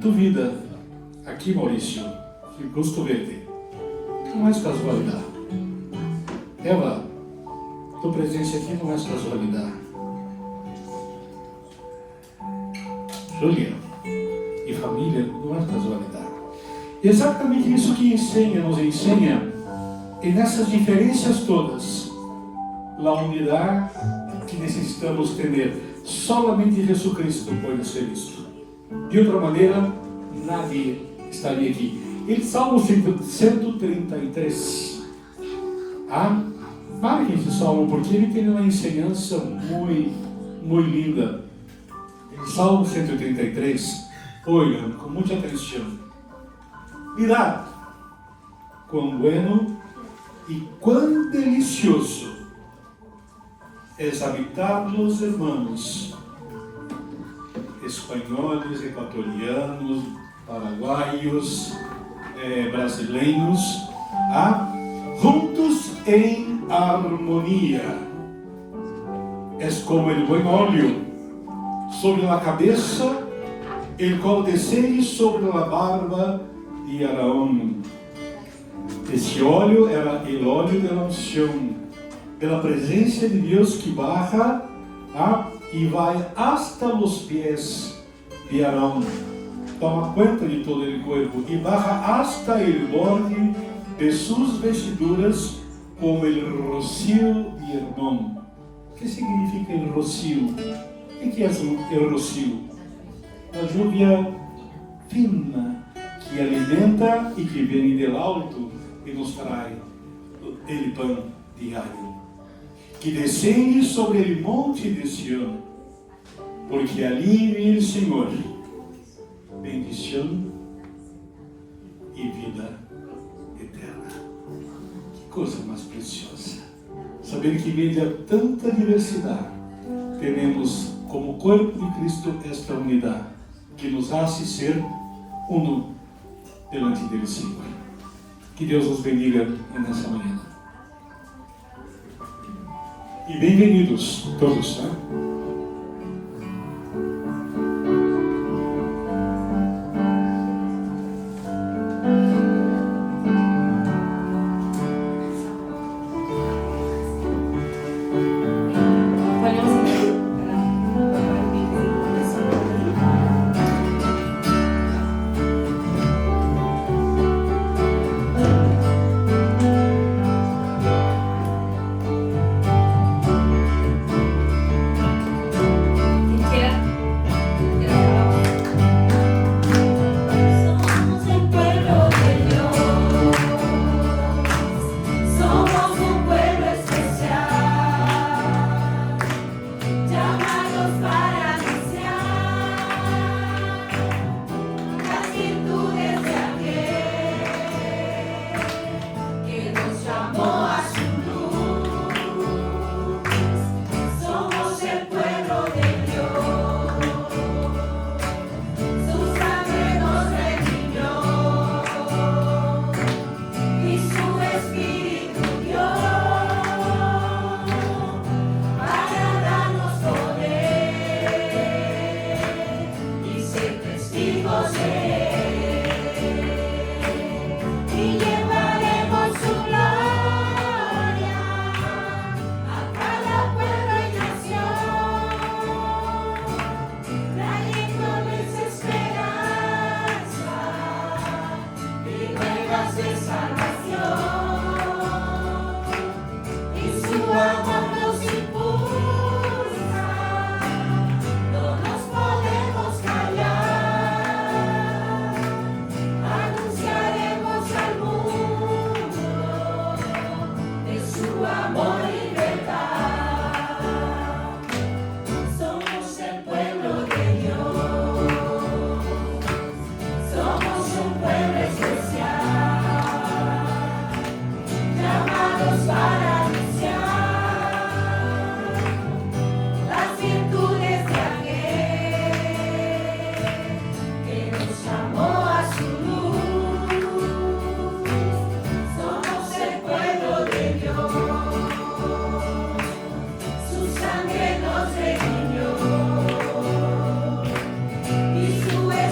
Tu vida aqui, Maurício, de Busto Verde, não é casualidade. Eva, tua presença aqui não é casualidade. Júlia e família não é casualidade. Exatamente isso que nos ensina, e nessas diferenças todas, a unidade que necessitamos ter. Somente Jesus Cristo pode ser isso. De outra maneira, nadie estaria aqui. Em Salmo 133, marquem esse salmo, porque ele tem uma ensinança muito linda. Em Salmo 133, olhem com muita atenção. Mirad quão bueno e quão delicioso es habitar los hermanos espanhóis, equatorianos, paraguaios, brasileiros, juntos em harmonia. Es como el buen óleo sobre la cabeça, el cual descende sobre la barba de Araón. Esse óleo era o óleo da unção, da presença de Deus que baja e vai hasta os pés de Arão. Toma conta de todo o corpo e baja hasta o borde de suas vestiduras como o rocío de Hermón. O que significa o rocío? O que é o rocío? A lluvia fina que alimenta e que vem do alto e nos traz o pão diário, que descende sobre o monte de Sião, porque ali vem o Senhor, bendição e vida eterna. Que coisa mais preciosa, saber que em meio a tanta diversidade, temos como corpo de Cristo esta unidade, que nos hace ser uno delante dele, Senhor. Que Deus nos bendiga nessa manhã. E bem-vindos todos, tá?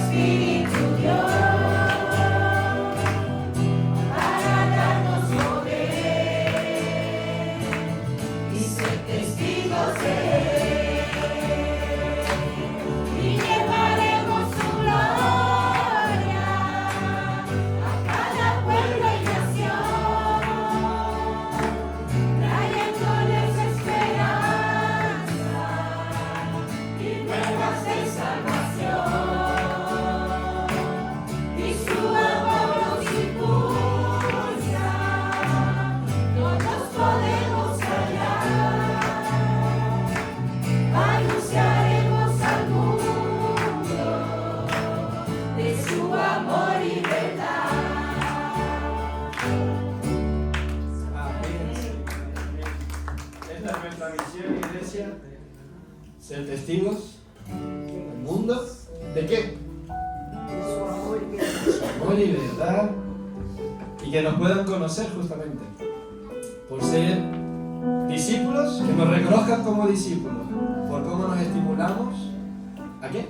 Espíritu ser testigos al mundo. ¿De qué? Su amor y Su amor y verdad. Y que nos puedan conocer justamente. Por ser discípulos, que nos reconozcan como discípulos. Por cómo nos estimulamos. ¿A qué?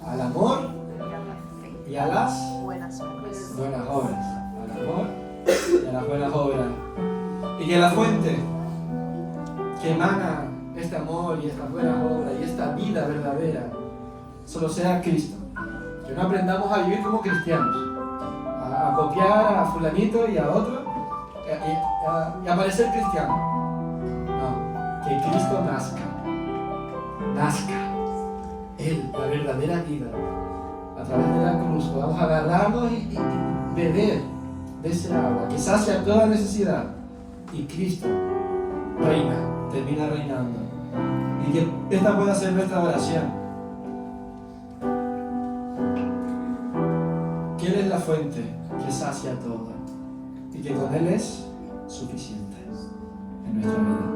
Al amor y a las buenas obras. buenas obras. Al amor y a las buenas obras. Y que la fuente que emana este amor y estas buenas obras y esta vida verdadera solo sea Cristo. Que no aprendamos a vivir como cristianos, a copiar a fulanito y a otro y a parecer cristiano. No, que Cristo nazca Él, la verdadera vida. A través de la cruz podamos agarrarnos y beber de ese agua que sacia toda necesidad, y Cristo termina reinando, y que esta pueda ser nuestra oración, que Él es la fuente que sacia todo y que con Él es suficiente en nuestra vida.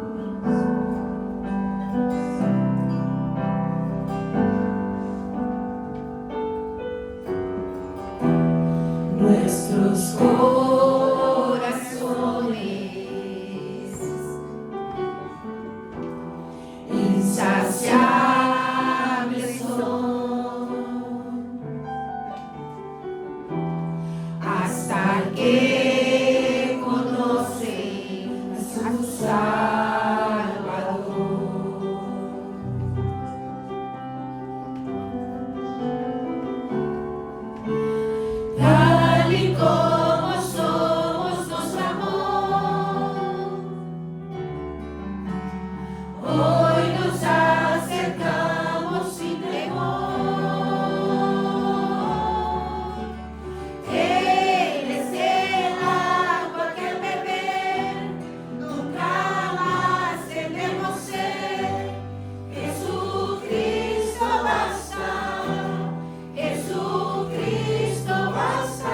Nuestros corazones insaciables son hasta que conocen a su Salvador. Tal y como somos nos amó, hoy nos acercamos sin temor. Él es el agua que al beber nunca más tendremos sed. Jesucristo basta, Jesucristo basta.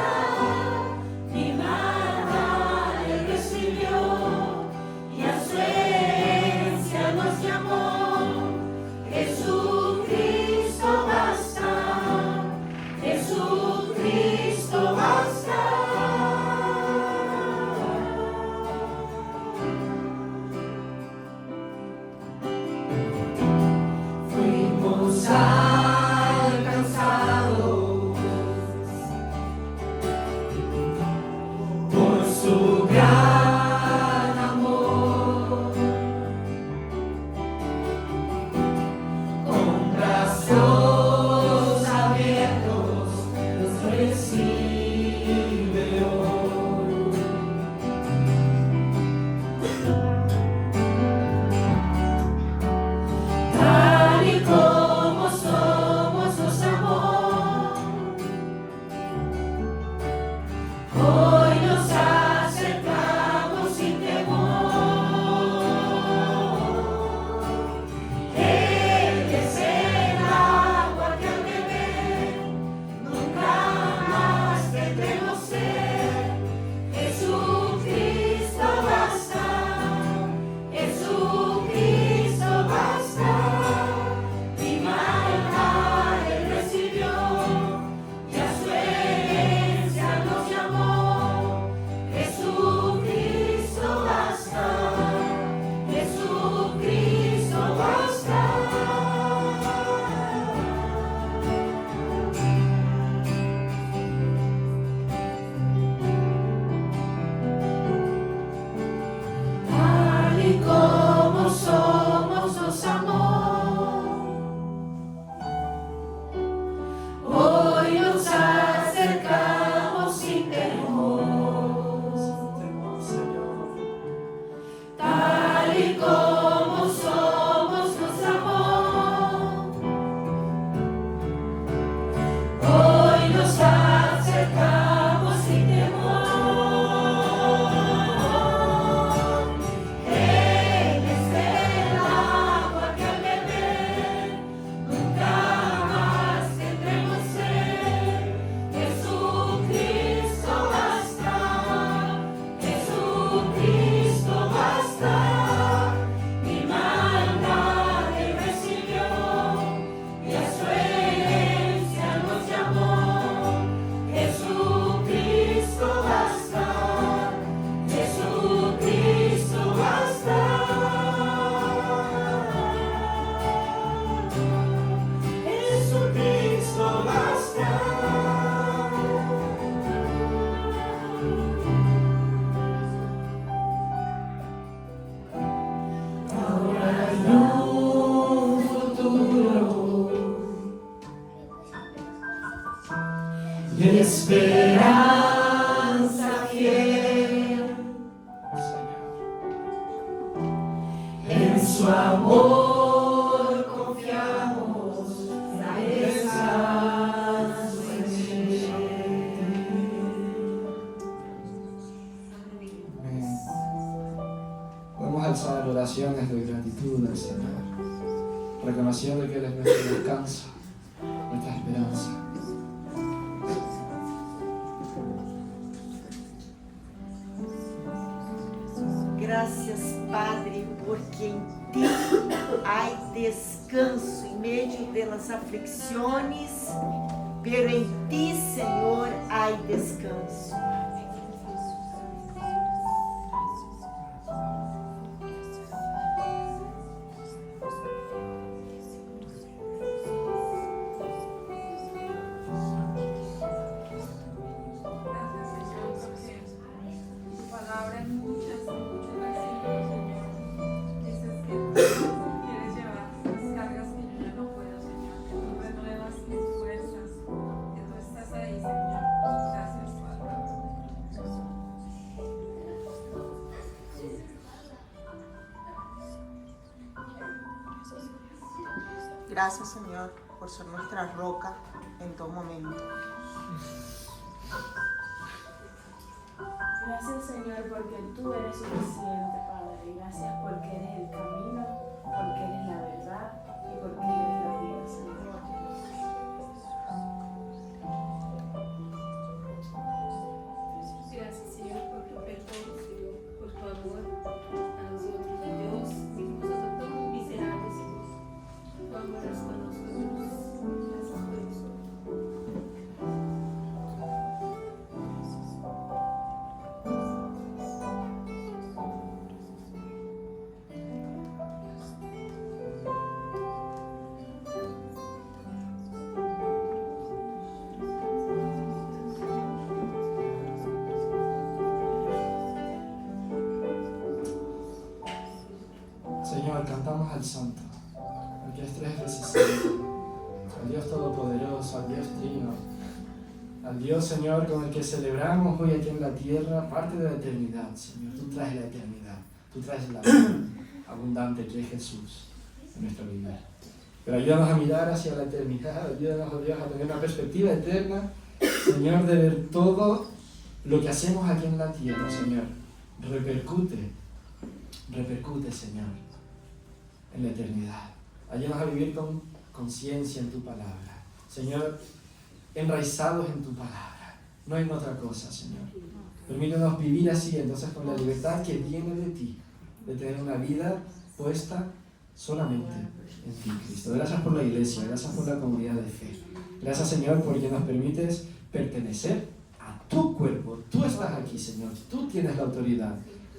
y esperanza fiel. En su amor confiamos, descanso en él. Amén. Podemos alzar oraciones de gratitud al Señor, reconociendo que Él es nuestro descanso, nuestra esperanza. Gracias, Padre, porque em Ti há descanso em meio das aflições, pero em Ti, Senhor, há descanso. Gracias, Señor, por ser nuestra roca en todo momento. Gracias, Señor, porque tú eres suficiente, Padre. Gracias porque eres el camino, porque eres la verdad y porque eres la vida, Señor. Gracias, Señor, por tu perdón, Señor, por tu amor a nosotros, Dios, nosotros somos miserables, Señor. Tu amor es con nosotros. Gracias por eso. Señor, cantamos al Santo, al que es tres veces santo, al Dios Todopoderoso, al Dios Trino, al Dios, Señor, con el que celebramos hoy aquí en la tierra parte de la eternidad, Señor. Tú traes la eternidad, tú traes la vida abundante que es Jesús en nuestra vida. Pero ayúdanos a mirar hacia la eternidad, ayúdanos, oh Dios, a tener una perspectiva eterna, Señor, de ver todo lo que hacemos aquí en la tierra, Señor. Repercute, Señor, en la eternidad. Ayúdanos a vivir con conciencia en tu palabra. Señor, enraizados en tu palabra. No hay otra cosa, Señor. Permítanos vivir así, entonces, con la libertad que viene de ti, de tener una vida puesta solamente en ti, Cristo. Gracias por la iglesia, gracias por la comunidad de fe. Gracias, Señor, porque nos permites pertenecer a tu cuerpo. Tú estás aquí, Señor. Tú tienes la autoridad,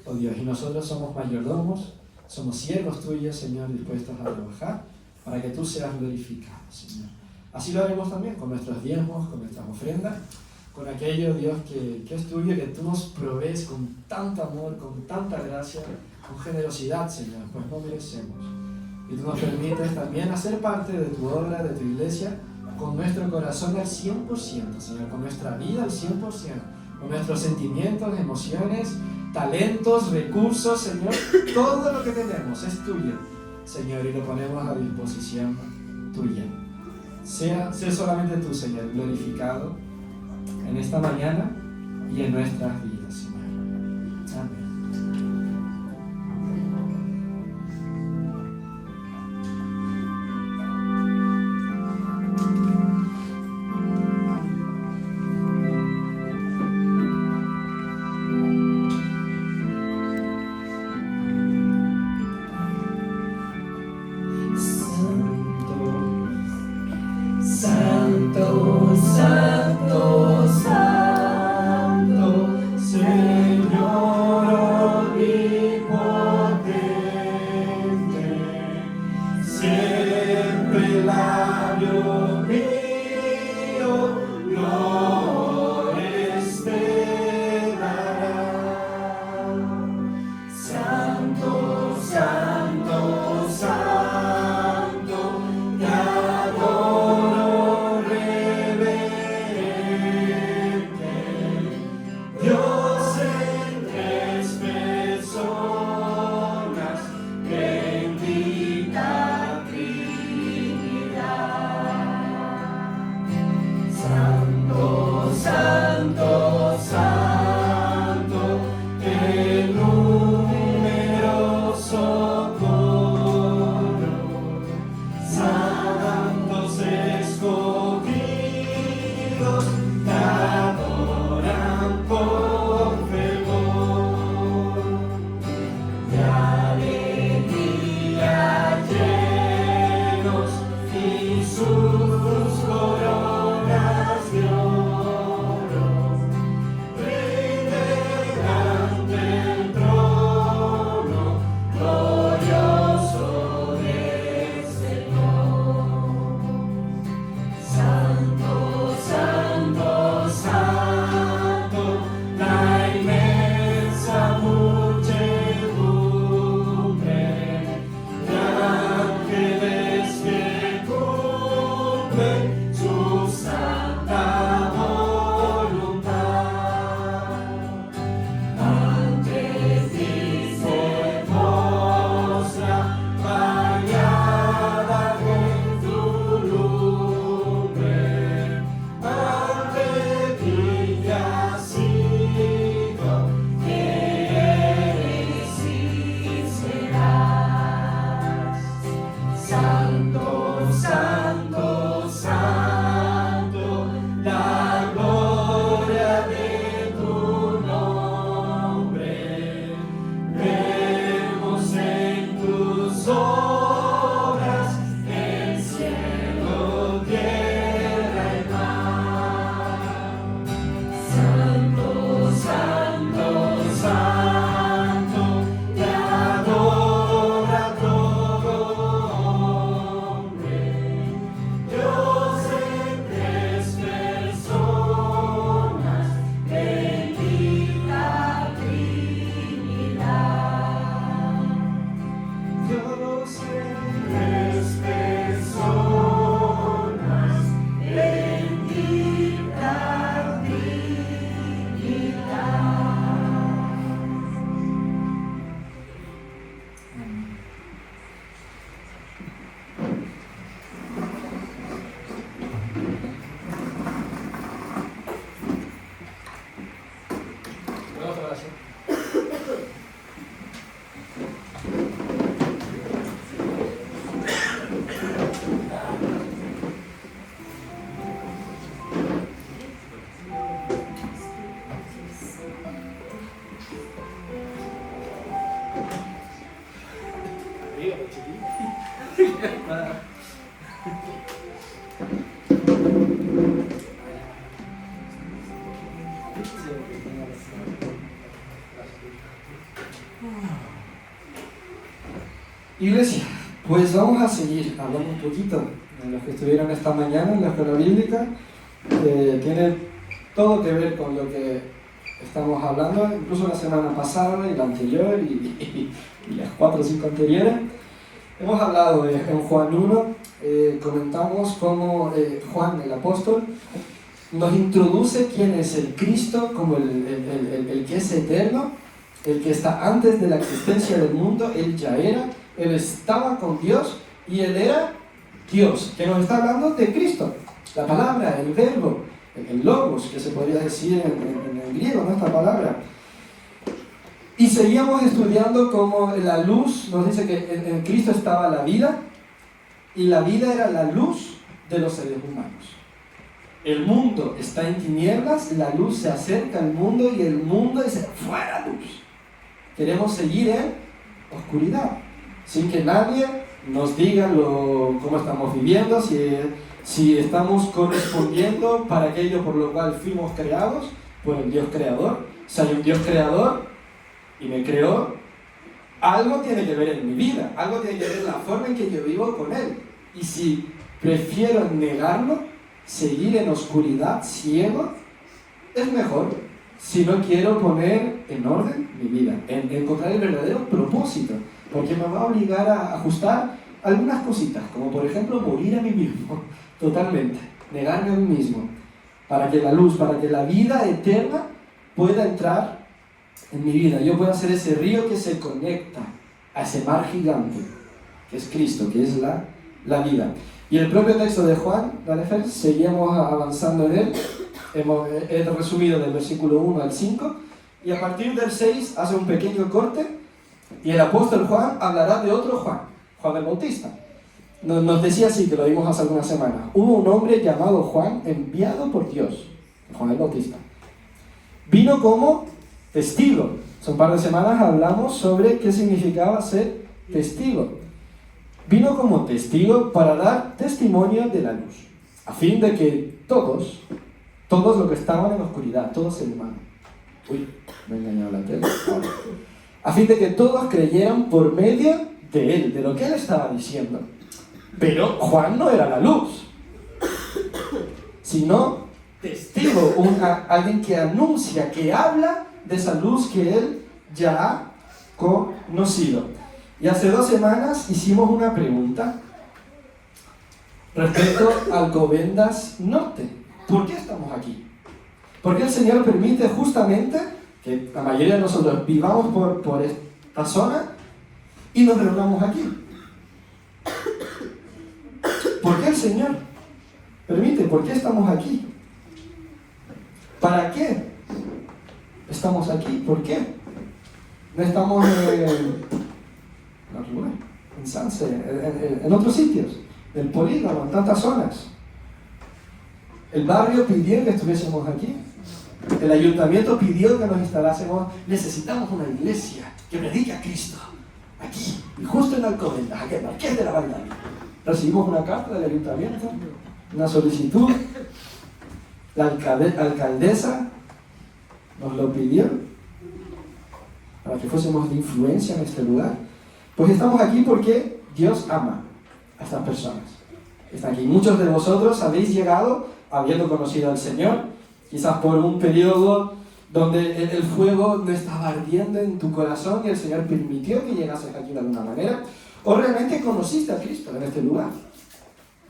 oh Dios, y nosotros somos mayordomos, somos siervos tuyos, Señor, dispuestos a trabajar para que tú seas glorificado, Señor. Así lo haremos también con nuestros diezmos, con nuestras ofrendas, con aquello, Dios, que es tuyo, que tú nos provees con tanto amor, con tanta gracia, con generosidad, Señor, pues no merecemos. Y tú nos permites también hacer parte de tu obra, de tu iglesia, con nuestro corazón al 100%, Señor, con nuestra vida al 100%, con nuestros sentimientos, emociones, talentos, recursos, Señor, todo lo que tenemos es tuyo, Señor, y lo ponemos a disposición tuya. Sea solamente tú, Señor, glorificado en esta mañana y en nuestras vidas, Señor. Amén. Santo, Santo, Santo, Señor. Iglesia, pues vamos a seguir hablando un poquito de los que estuvieron esta mañana en la escuela bíblica. Tiene todo que ver con lo que estamos hablando, incluso la semana pasada y la anterior y las 4 o 5 anteriores. Hemos hablado en Juan 1, comentamos cómo Juan el apóstol nos introduce quién es el Cristo como el que es eterno, el que está antes de la existencia del mundo. Él ya era, él estaba con Dios y él era Dios, que nos está hablando de Cristo, la palabra, el verbo, el logos, que se podría decir en griego, ¿no? Esta palabra. Y seguíamos estudiando cómo la luz, nos dice que en Cristo estaba la vida, y la vida era la luz de los seres humanos. El mundo está en tinieblas, la luz se acerca al mundo y el mundo dice, ¡fuera luz! Queremos seguir en oscuridad, sin que nadie nos diga cómo estamos viviendo, si estamos correspondiendo para aquello por lo cual fuimos creados por el Dios creador. Si hay un Dios creador y me creó, algo tiene que ver en mi vida, algo tiene que ver en la forma en que yo vivo con Él. Y si prefiero negarlo, seguir en oscuridad, ciego, es mejor. Si no quiero poner en orden mi vida, en encontrar el verdadero propósito, porque me va a obligar a ajustar algunas cositas, como por ejemplo morir a mí mismo, totalmente, negarme a mí mismo, para que la luz, para que la vida eterna pueda entrar en mi vida. Yo puedo ser ese río que se conecta a ese mar gigante, que es Cristo, que es la vida. Y el propio texto de Juan, ¿vale, Fer? Seguíamos avanzando en él. He resumido del versículo 1 al 5, y a partir del 6 hace un pequeño corte, y el apóstol Juan hablará de otro Juan, Juan el Bautista. Nos decía así, que lo vimos hace algunas semanas: hubo un hombre llamado Juan, enviado por Dios, Juan el Bautista. Vino como testigo. Hace un par de semanas hablamos sobre qué significaba ser testigo. Vino como testigo para dar testimonio de la luz, a fin de que todos los que estaban en la oscuridad, todos ser humanos. Uy, me he engañado la tele. Ahora. A fin de que todos creyeran por medio de él, de lo que él estaba diciendo. Pero Juan no era la luz, sino testigo, alguien que anuncia, que habla de esa luz que él ya ha conocido. Y hace 2 semanas hicimos una pregunta respecto al Alcobendas Norte. ¿Por qué estamos aquí? ¿Por qué el Señor permite justamente que la mayoría de nosotros vivamos por esta zona y nos reunamos aquí? ¿Por qué el Señor permite? ¿Por qué estamos aquí? ¿Para qué estamos aquí? ¿Por qué? No estamos en Sanse, en otros sitios, en el Polígono, en tantas zonas. El barrio pidió que estuviésemos aquí. El ayuntamiento pidió que nos instalásemos. Necesitamos una iglesia que predique a Cristo. Aquí, y justo en Alcobendas, aquí en Marqués de la Valdavia. Recibimos una carta del ayuntamiento, una solicitud. La alcaldesa nos lo pidió para que fuésemos de influencia en este lugar. Pues estamos aquí porque Dios ama a estas personas. Están aquí. Muchos de vosotros habéis llegado habiendo conocido al Señor, quizás por un periodo donde el fuego no estaba ardiendo en tu corazón y el Señor permitió que llegases aquí de alguna manera, o realmente conociste a Cristo en este lugar.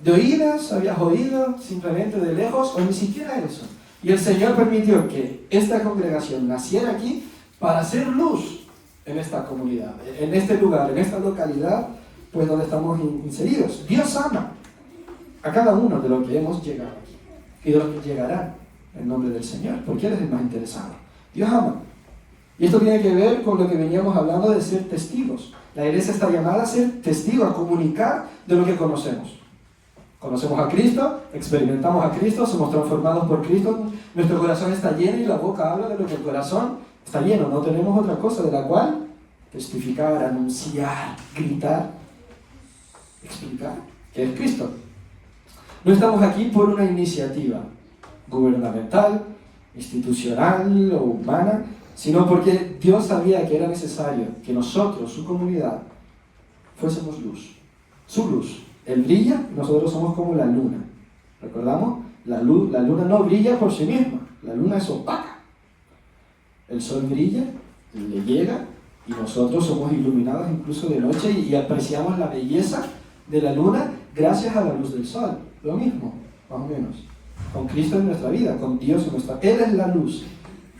De oídas, habías oído simplemente de lejos, o ni siquiera eso. Y el Señor permitió que esta congregación naciera aquí para hacer luz en esta comunidad, en este lugar, en esta localidad, pues donde estamos inseridos. Dios ama a cada uno de los que hemos llegado aquí y de los que llegarán en nombre del Señor, porque Él es el más interesado. Dios ama. Y esto tiene que ver con lo que veníamos hablando de ser testigos. La iglesia está llamada a ser testigo, a comunicar de lo que conocemos. Conocemos a Cristo, experimentamos a Cristo, somos transformados por Cristo, nuestro corazón está lleno y la boca habla de lo que el corazón está lleno. No tenemos otra cosa de la cual testificar, anunciar, gritar, explicar que es Cristo. No estamos aquí por una iniciativa gubernamental, institucional o humana, sino porque Dios sabía que era necesario que nosotros, su comunidad, fuésemos luz. Su luz. Él brilla, nosotros somos como la luna. ¿Recordamos? La luna no brilla por sí misma, la luna es opaca. El sol brilla, le llega, y nosotros somos iluminados incluso de noche y apreciamos la belleza de la luna gracias a la luz del sol. Lo mismo, más o menos, con Cristo en nuestra vida, con Dios en nuestra vida. Él es la luz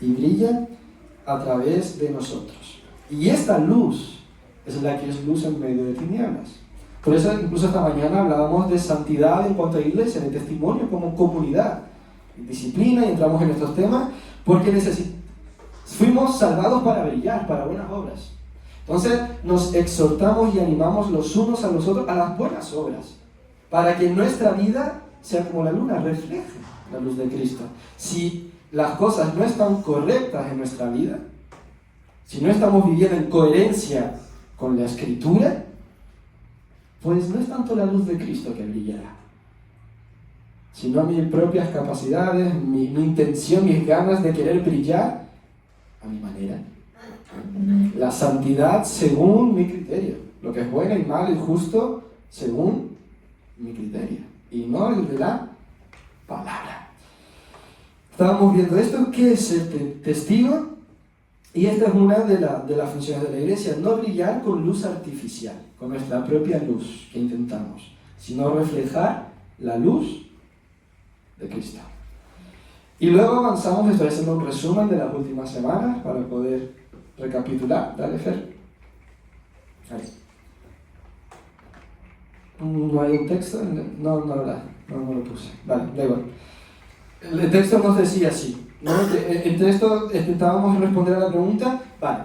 y brilla a través de nosotros. Y esta luz es la que es luz en medio de tinieblas. Por eso incluso esta mañana hablábamos de santidad en cuanto a iglesia, de testimonio como comunidad, disciplina, y entramos en estos temas porque fuimos salvados para brillar, para buenas obras. Entonces nos exhortamos y animamos los unos a los otros a las buenas obras, para que nuestra vida sea como la luna, refleje la luz de Cristo. Si las cosas no están correctas en nuestra vida, si no estamos viviendo en coherencia con la Escritura, pues no es tanto la luz de Cristo que brillará, sino mis propias capacidades, mi intención, mis ganas de querer brillar a mi manera. La santidad según mi criterio, lo que es bueno y malo y justo según mi criterio, y no el de la palabra. Estábamos viendo esto, ¿qué es ser testigo? Y esta es una de las funciones de la iglesia, no brillar con luz artificial, con nuestra propia luz que intentamos, sino reflejar la luz de Cristo. Y luego avanzamos, estoy haciendo un resumen de las últimas semanas para poder recapitular. Dale, Fer. Ahí. ¿No hay un texto? No lo puse. Vale, da igual. El texto nos decía así, ¿no? El texto intentábamos responder a la pregunta, vale,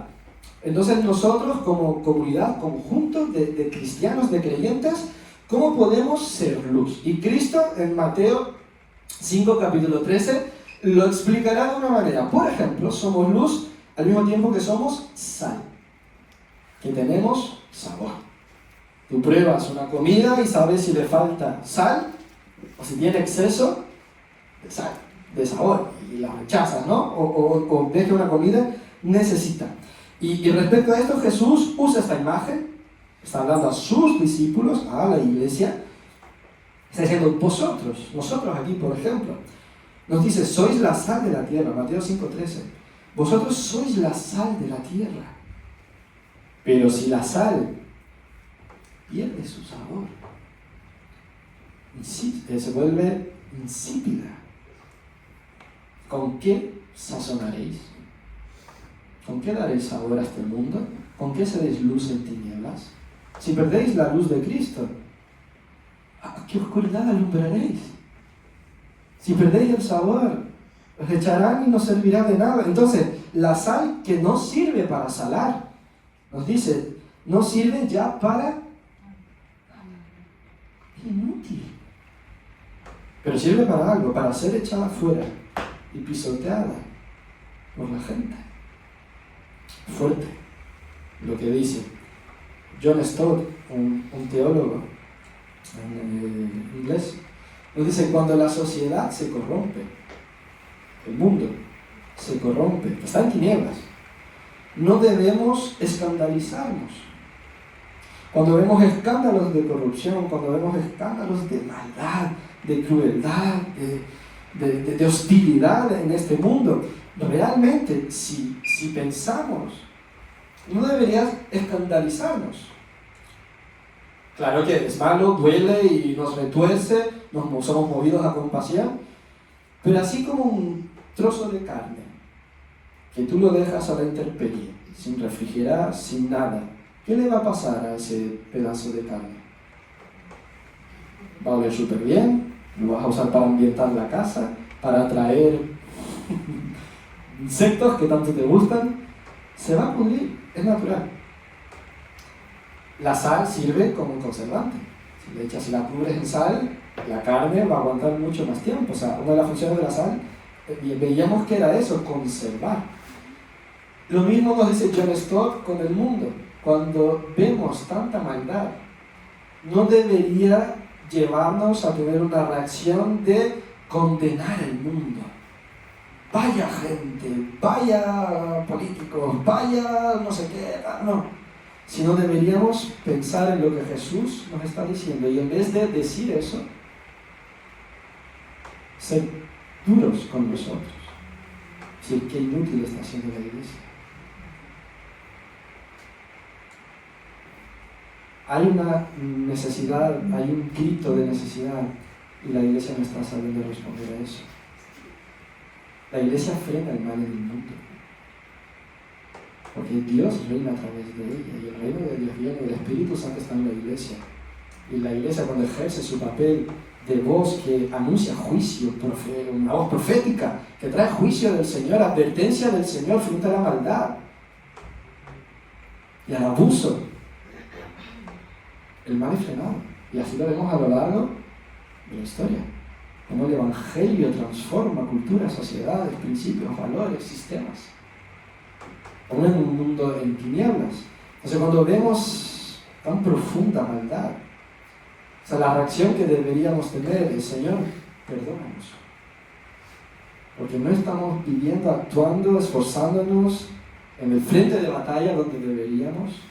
entonces nosotros como comunidad, conjunto de cristianos, de creyentes, ¿cómo podemos ser luz? Y Cristo en Mateo 5, capítulo 13, lo explicará de una manera. Por ejemplo, somos luz al mismo tiempo que somos sal, que tenemos sabor. Tú pruebas una comida y sabes si le falta sal o si tiene exceso de sal, de sabor, y la rechazas, ¿no? O ves que una comida necesita. Y respecto a esto, Jesús usa esta imagen, está hablando a sus discípulos, a la iglesia, está diciendo vosotros, nosotros aquí, por ejemplo, nos dice, sois la sal de la tierra, Mateo 5:13, vosotros sois la sal de la tierra, pero si la sal pierde su sabor, se vuelve insípida, ¿con qué sazonaréis? ¿Con qué daréis sabor a este mundo? ¿Con qué seréis luz en tinieblas? Si perdéis la luz de Cristo, ¿a qué oscuridad alumbraréis? Si perdéis el sabor, os echarán y no servirá de nada. Entonces, la sal que no sirve para salar, nos dice, no sirve ya para inútil. Pero sirve para algo, para ser echada fuera y pisoteada por la gente. Fuerte lo que dice John Stott, un teólogo inglés, nos dice, cuando la sociedad se corrompe, el mundo se corrompe, está en tinieblas, no debemos escandalizarnos. Cuando vemos escándalos de corrupción, cuando vemos escándalos de maldad, de crueldad, de hostilidad en este mundo, realmente, si pensamos, no deberías escandalizarnos. Claro que es malo, duele y nos retuerce, somos movidos a compasión, pero así como un trozo de carne, que tú lo dejas a la intemperie, sin refrigerar, sin nada, ¿qué le va a pasar a ese pedazo de carne? Va a oler súper bien, lo vas a usar para ambientar la casa, para atraer insectos que tanto te gustan, se va a pudrir, es natural. La sal sirve como un conservante. Si la cubres en sal, la carne va a aguantar mucho más tiempo. O sea, una de las funciones de la sal, veíamos que era eso, conservar. Lo mismo nos dice John Stott con el mundo. Cuando vemos tanta maldad, no debería llevarnos a tener una reacción de condenar el mundo. Vaya gente, vaya políticos, vaya no sé qué, no. Sino deberíamos pensar en lo que Jesús nos está diciendo y en vez de decir eso, ser duros con nosotros. Decir, qué inútil está siendo la iglesia. Hay una necesidad, hay un grito de necesidad y la iglesia no está sabiendo responder a eso. La iglesia frena el mal en el mundo. Porque Dios reina a través de ella y el reino de Dios viene, el Espíritu Santo está en la iglesia. Y la iglesia cuando ejerce su papel de voz que anuncia juicio, una voz profética, que trae juicio del Señor, advertencia del Señor frente a la maldad y al abuso. El mal es frenado. Y así lo vemos a lo largo de la historia. Cómo el Evangelio transforma culturas, sociedades, principios, valores, sistemas. Aún en un mundo en tinieblas. Entonces cuando vemos tan profunda maldad, o sea, la reacción que deberíamos tener es, Señor, perdónanos. Porque no estamos viviendo, actuando, esforzándonos en el frente de batalla donde deberíamos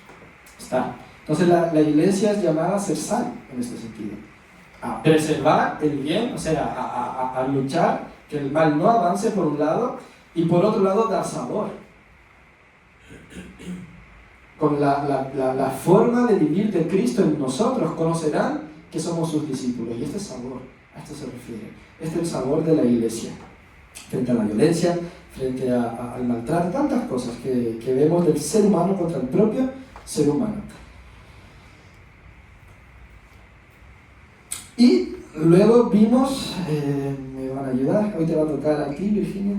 estar. Entonces la iglesia es llamada a ser sal en este sentido. A preservar el bien, o sea, a luchar que el mal no avance por un lado y por otro lado dar sabor. Con la forma de vivir de Cristo en nosotros, conocerán que somos sus discípulos. Y este sabor, a esto se refiere. Este es el sabor de la iglesia. Frente a la violencia, frente al maltrato, tantas cosas que vemos del ser humano contra el propio ser humano. Y luego vimos, me van a ayudar. Hoy te va a tocar a ti, Virginia.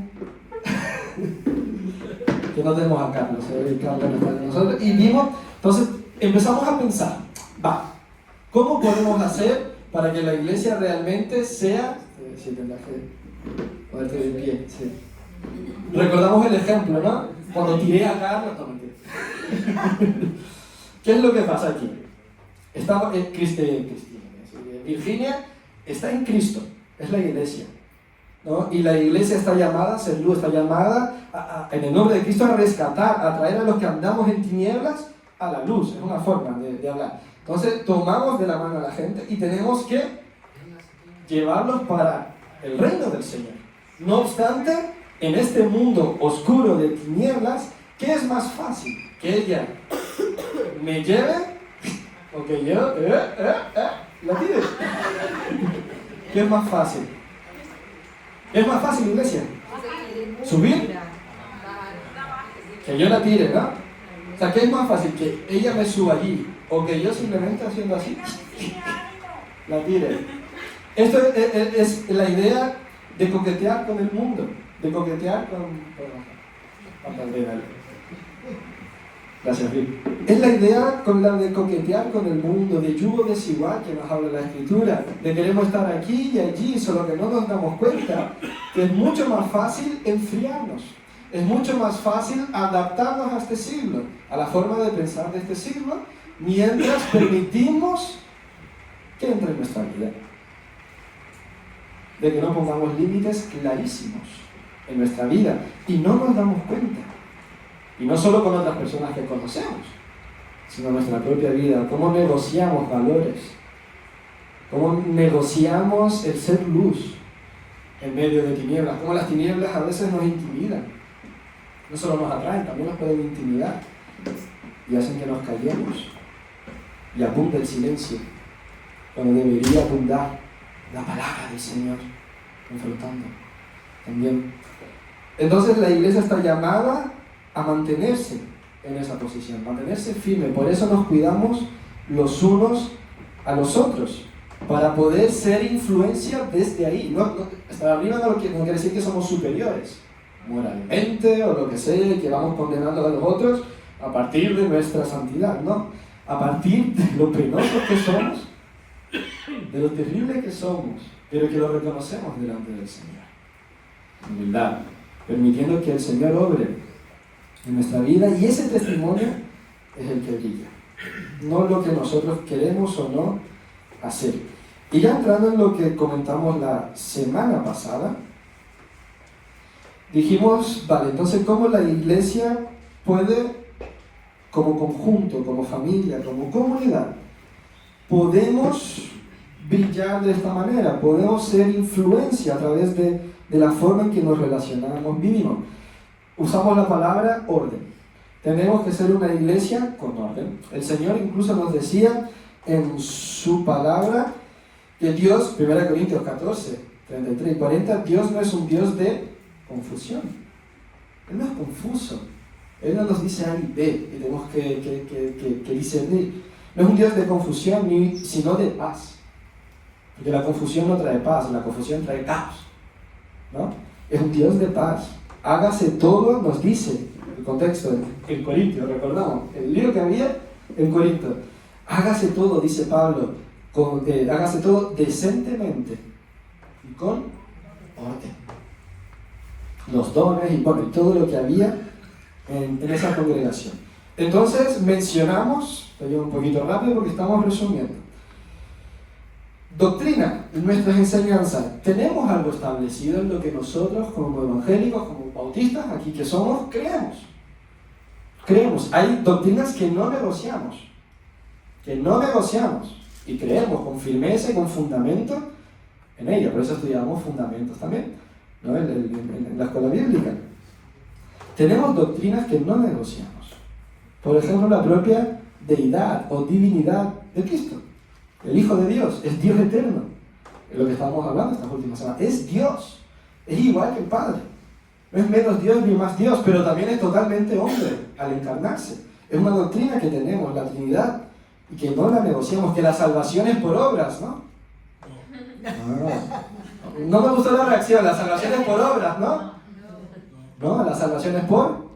Que no tenemos a Carlos, Carlos no está con nosotros. Y vimos, entonces empezamos a pensar, ¿cómo podemos hacer para que la iglesia realmente sea... Sí, tendrás que ponerte de pie, sí. Recordamos el ejemplo, ¿no? Cuando tiré a Carlos, no mentira. ¿Qué es lo que pasa aquí? Estamos en Virginia está en Cristo, es la iglesia, ¿no? Y la iglesia está llamada a ser luz, está llamada en el nombre de Cristo a rescatar, a traer a los que andamos en tinieblas a la luz. Es una forma de hablar. Entonces tomamos de la mano a la gente y tenemos que llevarlos para el reino del Señor. No obstante, en este mundo oscuro de tinieblas, ¿qué es más fácil? Que ella me lleve o que yo la tire. ¿Qué es más fácil? ¿Qué es más fácil, iglesia? ¿Subir? Que yo la tire, ¿no? O sea, ¿qué es más fácil? Que ella me suba allí o que yo simplemente haciendo así la tire. Esto es la idea de coquetear con el mundo, de coquetear con... Gracias, Rick. Es la idea con la de coquetear con el mundo, de yugo desigual que nos habla la Escritura, de queremos estar aquí y allí, solo que no nos damos cuenta que es mucho más fácil enfriarnos, es mucho más fácil adaptarnos a este siglo, a la forma de pensar de este siglo, mientras permitimos que entre en nuestra vida. De que no pongamos límites clarísimos en nuestra vida y no nos damos cuenta. Y no solo con otras personas que conocemos, sino en nuestra propia vida. Cómo negociamos valores, cómo negociamos el ser luz en medio de tinieblas, cómo las tinieblas a veces nos intimidan. No solo nos atraen, también nos pueden intimidar y hacen que nos callemos y abunde el silencio cuando debería abundar la palabra del Señor confrontando también. Entonces la iglesia está llamada a mantenerse en esa posición, mantenerse firme. Por eso nos cuidamos los unos a los otros, para poder ser influencia desde ahí. Estar arriba no quiere decir que somos superiores moralmente o lo que sea, que vamos condenando a los otros a partir de nuestra santidad, no, a partir de lo penosos que somos, de lo terrible que somos, pero que lo reconocemos delante del Señor. Humildad, permitiendo que el Señor obre en nuestra vida, y ese testimonio es el que brilla, no lo que nosotros queremos o no hacer. Y ya entrando en lo que comentamos la semana pasada, dijimos, vale, entonces cómo la iglesia puede, como conjunto, como familia, como comunidad, podemos brillar de esta manera, podemos ser influencia a través de la forma en que nos relacionamos, vivimos. Usamos la palabra orden. Tenemos que ser una iglesia con orden. El Señor incluso nos decía en su palabra que Dios, 1 Corintios 14, 33 y 40, Dios no es un Dios de confusión. Él no es confuso. Él no nos dice A y B y tenemos que discernir. No es un Dios de confusión, sino de paz. Porque la confusión no trae paz, la confusión trae caos, ¿no? Es un Dios de paz. Hágase todo, nos dice el contexto en Corintios, recordamos, el lío que había en Corinto. Hágase todo, dice Pablo, hágase todo decentemente y con orden. Los dones y todo lo que había en esa congregación. Entonces mencionamos, voy un poquito rápido porque estamos resumiendo. Doctrina, nuestras enseñanzas. Tenemos algo establecido en lo que nosotros como evangélicos, como bautistas, aquí que somos, creemos. Hay doctrinas que no negociamos. Y creemos con firmeza y con fundamento en ellas. Por eso estudiamos fundamentos también, ¿no? en la escuela bíblica. Tenemos doctrinas que no negociamos. Por ejemplo, la propia deidad o divinidad de Cristo. El Hijo de Dios es Dios eterno. Es lo que estamos hablando estas últimas semanas. Es Dios. Es igual que el Padre. No es menos Dios ni más Dios, pero también es totalmente hombre al encarnarse. Es una doctrina que tenemos, la Trinidad, y que no la negociamos, que la salvación es por obras, ¿no? No. No me gustó la reacción, la salvación es por obras, ¿no? No, la salvación es por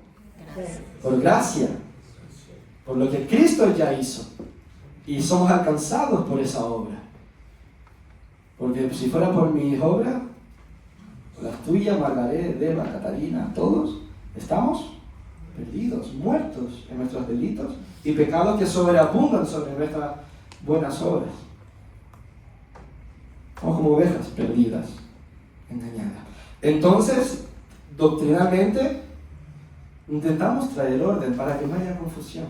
gracia, por lo que Cristo ya hizo. Y somos alcanzados por esa obra. Porque si fuera por mis obras, las tuyas, Margaret, Deba, Catarina, todos, estamos perdidos, muertos en nuestros delitos y pecados que sobreabundan sobre nuestras buenas obras. Somos como ovejas perdidas, engañadas. Entonces, doctrinalmente, intentamos traer orden para que no haya confusión,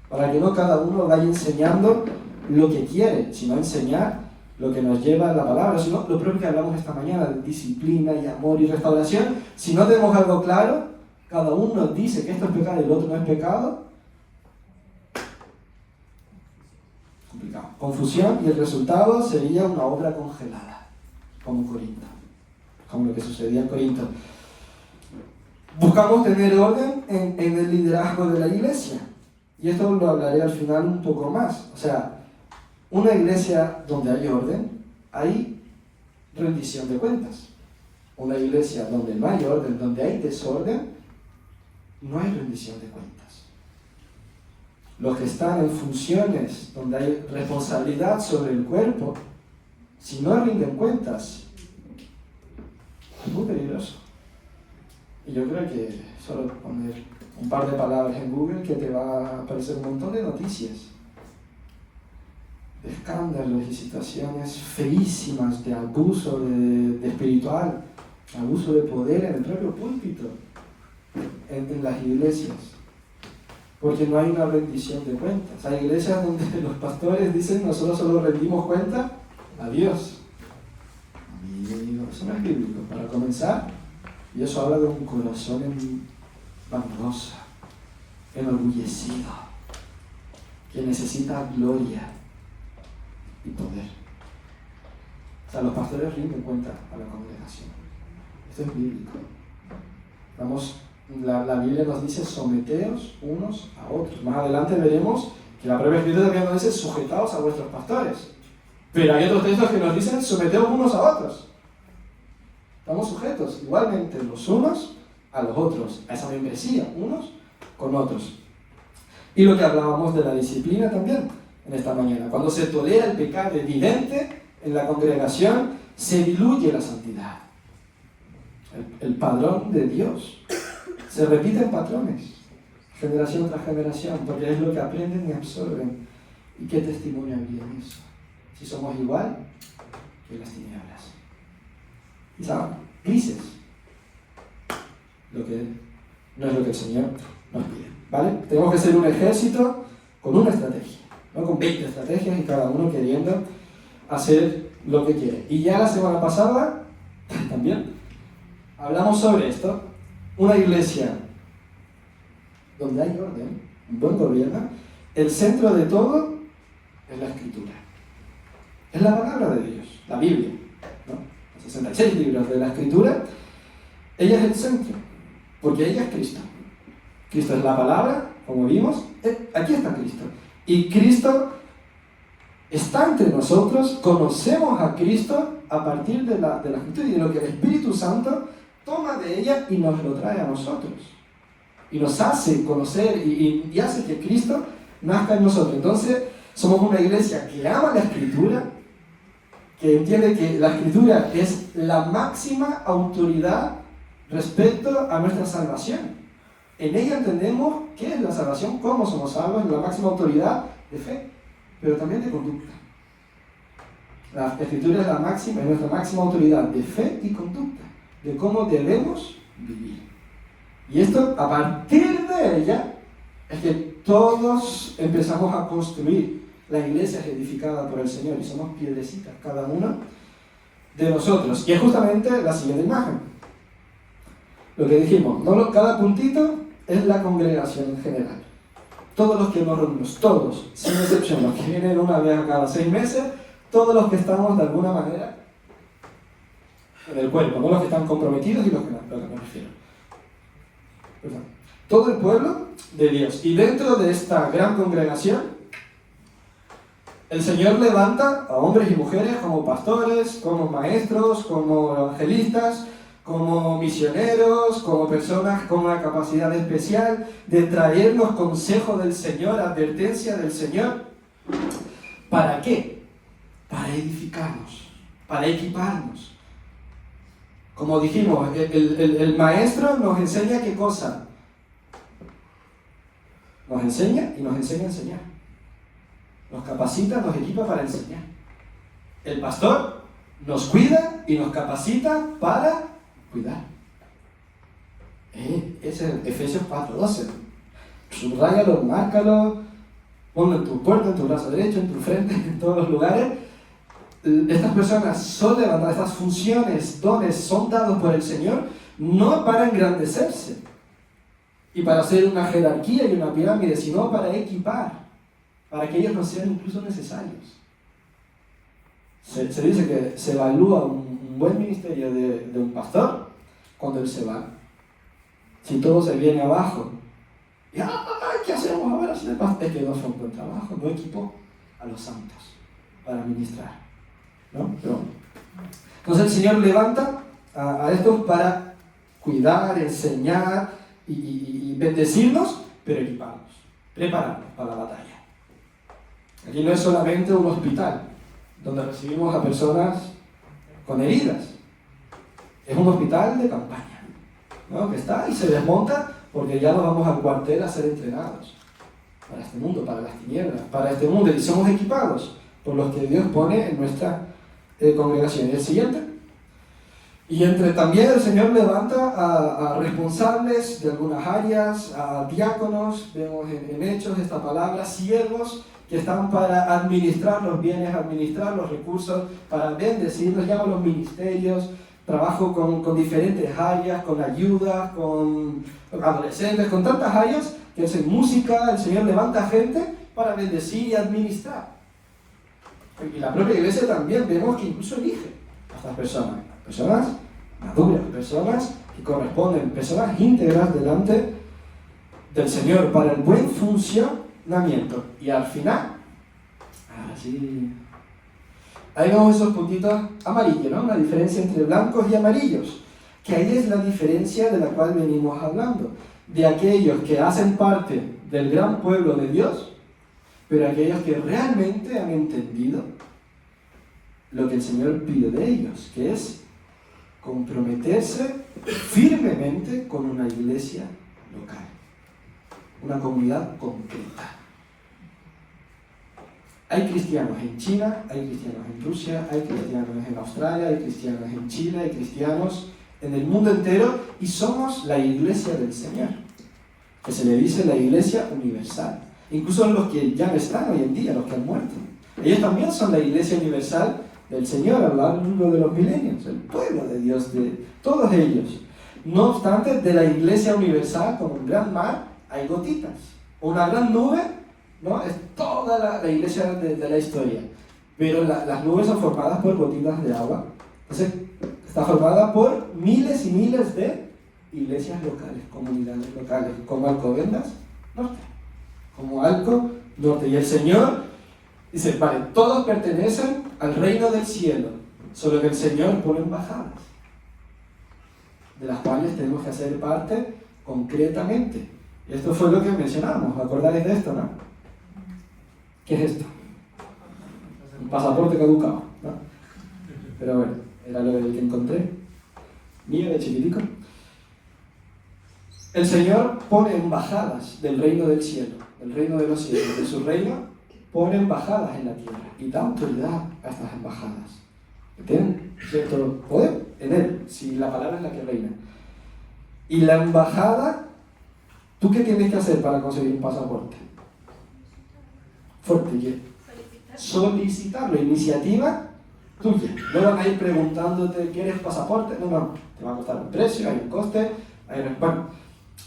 para que no cada uno vaya enseñando lo que quiere, sino enseñar lo que nos lleva a la palabra, sino lo propio que hablamos esta mañana, de disciplina y amor y restauración. Si no tenemos algo claro, cada uno dice que esto es pecado y el otro no es pecado, complicado. Confusión, y el resultado sería una obra congelada, como Corinto, como lo que sucedía en Corinto. Buscamos tener orden en el liderazgo de la iglesia, y esto lo hablaré al final un poco más. O sea, una iglesia donde hay orden, hay rendición de cuentas. Una iglesia donde no hay orden, donde hay desorden, no hay rendición de cuentas. Los que están en funciones donde hay responsabilidad sobre el cuerpo, si no rinden cuentas, es muy peligroso. Y yo creo que solo poner un par de palabras en Google que te va a aparecer un montón de noticias, de escándalos y situaciones feísimas de abuso de espiritual, abuso de poder en el propio púlpito, en las iglesias, porque no hay una rendición de cuentas. Hay iglesias donde los pastores dicen: nosotros solo rendimos cuenta a Dios. Amigo, eso no es bíblico, para comenzar, y eso habla de un corazón vanidoso, enorgullecido, que necesita gloria y poder. O sea, los pastores rinden cuenta a la congregación. Esto es bíblico. La Biblia nos dice: someteos unos a otros. Más adelante veremos que la propia Escritura también nos dice: sujetaos a vuestros pastores. Pero hay otros textos que nos dicen: someteos unos a otros. Estamos sujetos igualmente los unos a los otros, a esa membresía, unos con otros. Y lo que hablábamos de la disciplina también en esta mañana. Cuando se tolera el pecado evidente en la congregación, se diluye la santidad. El padrón de Dios. Se repiten patrones, generación tras generación, porque es lo que aprenden y absorben. ¿Y qué testimonio habría en eso? Si somos igual que las tinieblas. Y saben, grises. Lo que no es lo que el Señor nos pide. ¿Vale? Tenemos que ser un ejército con una estrategia, no con 20 estrategias y cada uno queriendo hacer lo que quiere. Y ya la semana pasada también hablamos sobre esto. Una iglesia donde hay orden, un buen gobierno, el centro de todo es la Escritura. Es la palabra de Dios, la Biblia, ¿no? Los 66 libros de la Escritura, ella es el centro, porque ella es Cristo. Cristo es la palabra, como vimos, aquí está Cristo. Y Cristo está entre nosotros, conocemos a Cristo a partir de la Escritura y de lo que el Espíritu Santo toma de ella y nos lo trae a nosotros. Y nos hace conocer y hace que Cristo nazca en nosotros. Entonces, somos una iglesia que ama la Escritura, que entiende que la Escritura es la máxima autoridad respecto a nuestra salvación. En ella entendemos qué es la salvación, cómo somos salvos, la máxima autoridad de fe, pero también de conducta. La Escritura es nuestra máxima autoridad de fe y conducta, de cómo debemos vivir. Y esto, a partir de ella, es que todos empezamos a construir. La iglesia es edificada por el Señor y somos piedrecitas, cada uno de nosotros. Y es justamente la siguiente imagen. Lo que dijimos, cada puntito es la congregación en general. Todos los que nos reunimos, todos, sin excepción, los que vienen una vez a cada 6 meses, todos los que estamos de alguna manera en el cuerpo, no los que están comprometidos y los que no, lo que me refiero. Todo el pueblo de Dios. Y dentro de esta gran congregación El Señor levanta a hombres y mujeres como pastores, como maestros, como evangelistas, como misioneros, como personas con una capacidad especial de traernos consejo del Señor, advertencia del Señor. ¿Para qué? Para edificarnos, para equiparnos. Como dijimos, el maestro nos enseña ¿qué cosa? Nos enseña y nos enseña a enseñar. Nos capacita, nos equipa para enseñar. El pastor nos cuida y nos capacita para cuidar. Es en Efesios 4:12. Subráyalo, márcalo, ponlo en tu puerta, en tu brazo derecho, en tu frente, en todos los lugares. Estas personas son levantadas, estas funciones, dones, son dados por el Señor, no para engrandecerse y para hacer una jerarquía y una pirámide, sino para equipar, para que ellos no sean incluso necesarios. Se dice que se evalúa un buen ministerio de un pastor cuando él se va. Si todo se viene abajo, y ¿qué hacemos ahora sin el pastor? Es que no fue un buen trabajo, no equipó a los santos para ministrar, ¿no? Pero, entonces el Señor levanta a estos para cuidar, enseñar y bendecirnos, pero equiparnos, prepararnos para la batalla. Aquí no es solamente un hospital donde recibimos a personas con heridas. Es un hospital de campaña, ¿no? Que está y se desmonta porque ya nos vamos al cuartel a ser entrenados para este mundo, para las tinieblas, para este mundo, y somos equipados por los que Dios pone en nuestra congregación. Y el siguiente. Y también el Señor levanta a responsables de algunas áreas, a diáconos, vemos en Hechos esta palabra, siervos, que están para administrar los bienes, administrar los recursos, para bendecir, los llaman los ministerios, trabajo con diferentes áreas, con ayuda, con adolescentes, con tantas áreas, que es en música, el Señor levanta gente para bendecir y administrar. Y la propia iglesia también vemos que incluso elige a estas personas maduras, personas que corresponden, personas íntegras delante del Señor para el buen funcionamiento. Y al final, así, ahí vemos esos puntitos amarillos, ¿no? La diferencia entre blancos y amarillos, que ahí es la diferencia de la cual venimos hablando, de aquellos que hacen parte del gran pueblo de Dios, pero aquellos que realmente han entendido lo que el Señor pide de ellos, que es comprometerse firmemente con una iglesia local, una comunidad concreta. Hay cristianos en China, hay cristianos en Rusia, hay cristianos en Australia, hay cristianos en Chile, hay cristianos en el mundo entero, y somos la iglesia del Señor, que se le dice la iglesia universal. Incluso los que ya no están hoy en día, los que han muerto, ellos también son la iglesia universal del Señor a lo largo de los milenios, el pueblo de Dios, de todos ellos. No obstante, de la iglesia universal, como un gran mar, hay gotitas. Una gran nube, ¿no? Es toda la iglesia de la historia. Pero las nubes son formadas por gotitas de agua. Entonces, está formada por miles y miles de iglesias locales, comunidades locales, como Alcobendas Norte, como Alco Norte. Y el Señor dice, vale, todos pertenecen al reino del cielo, solo que el Señor pone embajadas, de las cuales tenemos que hacer parte concretamente. Y esto fue lo que mencionamos, ¿acordáis de esto, no? ¿Qué es esto? Un pasaporte caducado, ¿no? Pero bueno, era lo que encontré, mío de chiquitico. El Señor pone embajadas del reino del cielo, del reino de los cielos, de su reino, pone embajadas en la tierra y da autoridad a estas embajadas. Tienen cierto poder en él, si la palabra es la que reina. Y la embajada, ¿tú qué tienes que hacer para conseguir un pasaporte? Fuerte, ¿qué? Solicitarlo, iniciativa tuya. No van a ir preguntándote, ¿quieres pasaporte? No, te va a costar un precio, hay un coste, bueno,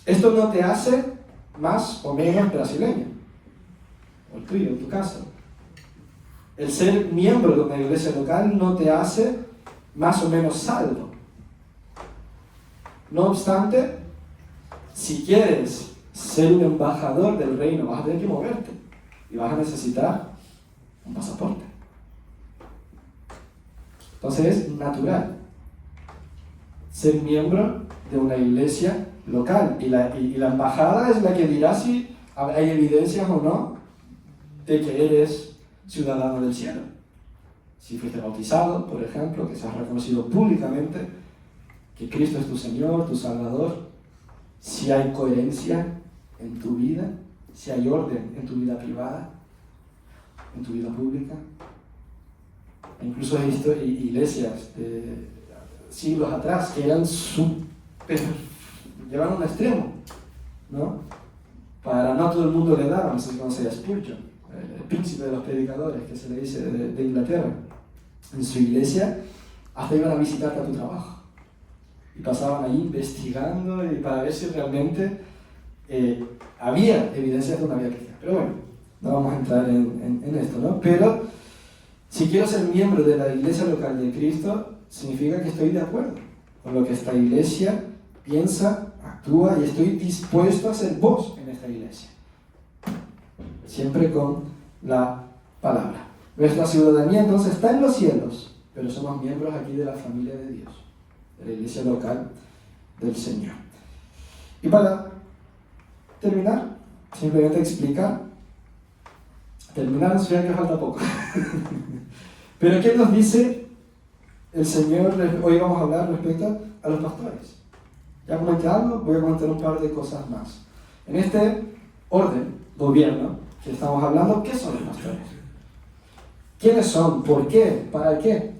esto no te hace más o menos brasileño, o el tuyo, en tu caso. El ser miembro de una iglesia local no te hace más o menos salvo. No obstante, si quieres ser un embajador del reino, vas a tener que moverte y vas a necesitar un pasaporte. Entonces es natural ser miembro de una iglesia local y la embajada es la que dirá si hay evidencias o no de que eres ciudadano del cielo. Si fuiste bautizado, por ejemplo, que seas reconocido públicamente que Cristo es tu Señor, tu Salvador, si hay coherencia en tu vida, si hay orden en tu vida privada, en tu vida pública. Incluso he visto iglesias de siglos atrás que eran llevaban un extremo, ¿no? Para no todo el mundo le daban, no sé si conoce a Spurgeon, el príncipe de los predicadores, que se le dice de Inglaterra. En su iglesia hasta iban a visitarte a tu trabajo y pasaban ahí investigando y para ver si realmente había evidencias de una vida cristiana. Pero bueno, no vamos a entrar en esto, ¿no? Pero si quiero ser miembro de la iglesia local de Cristo, significa que estoy de acuerdo con lo que esta iglesia piensa, actúa y estoy dispuesto a ser voz en esta iglesia. Siempre con la palabra. Nuestra ciudadanía entonces está en los cielos, pero somos miembros aquí de la familia de Dios, de la iglesia local del Señor. Y para terminar, simplemente explicar. Terminar nos que falta poco. Pero ¿qué nos dice el Señor? Hoy vamos a hablar respecto a los pastores. Ya comenté algo, voy a comentar un par de cosas más. En este orden, gobierno, que estamos hablando, ¿qué son los pastores? ¿Quiénes son? ¿Por qué? ¿Para qué?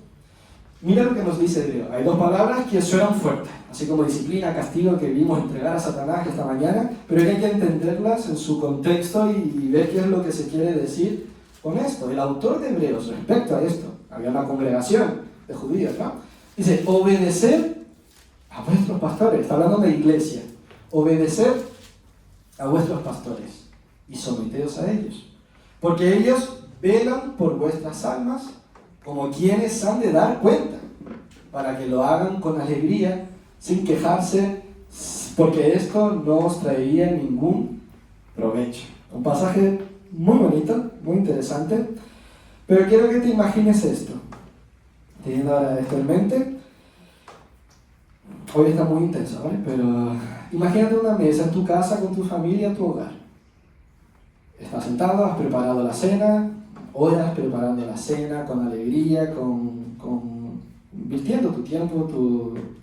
Mira lo que nos dice Dios. Hay dos palabras que suenan fuertes, así como disciplina, castigo, que vimos entregar a Satanás esta mañana, pero hay que entenderlas en su contexto y ver qué es lo que se quiere decir con esto. El autor de Hebreos, respecto a esto, había una congregación de judíos, ¿no? Dice, obedecer a vuestros pastores. Está hablando de iglesia. Obedecer a vuestros pastores y someteos a ellos, porque ellos velan por vuestras almas como quienes han de dar cuenta, para que lo hagan con alegría, sin quejarse, porque esto no os traería ningún provecho. Un pasaje muy bonito, muy interesante, pero quiero que te imagines esto. Teniendo ahora esto en mente, hoy está muy intenso, ¿vale? Pero imagínate una mesa en tu casa con tu familia, tu hogar. Estás sentado, has preparado la cena, horas preparando la cena con alegría, invirtiendo tu tiempo,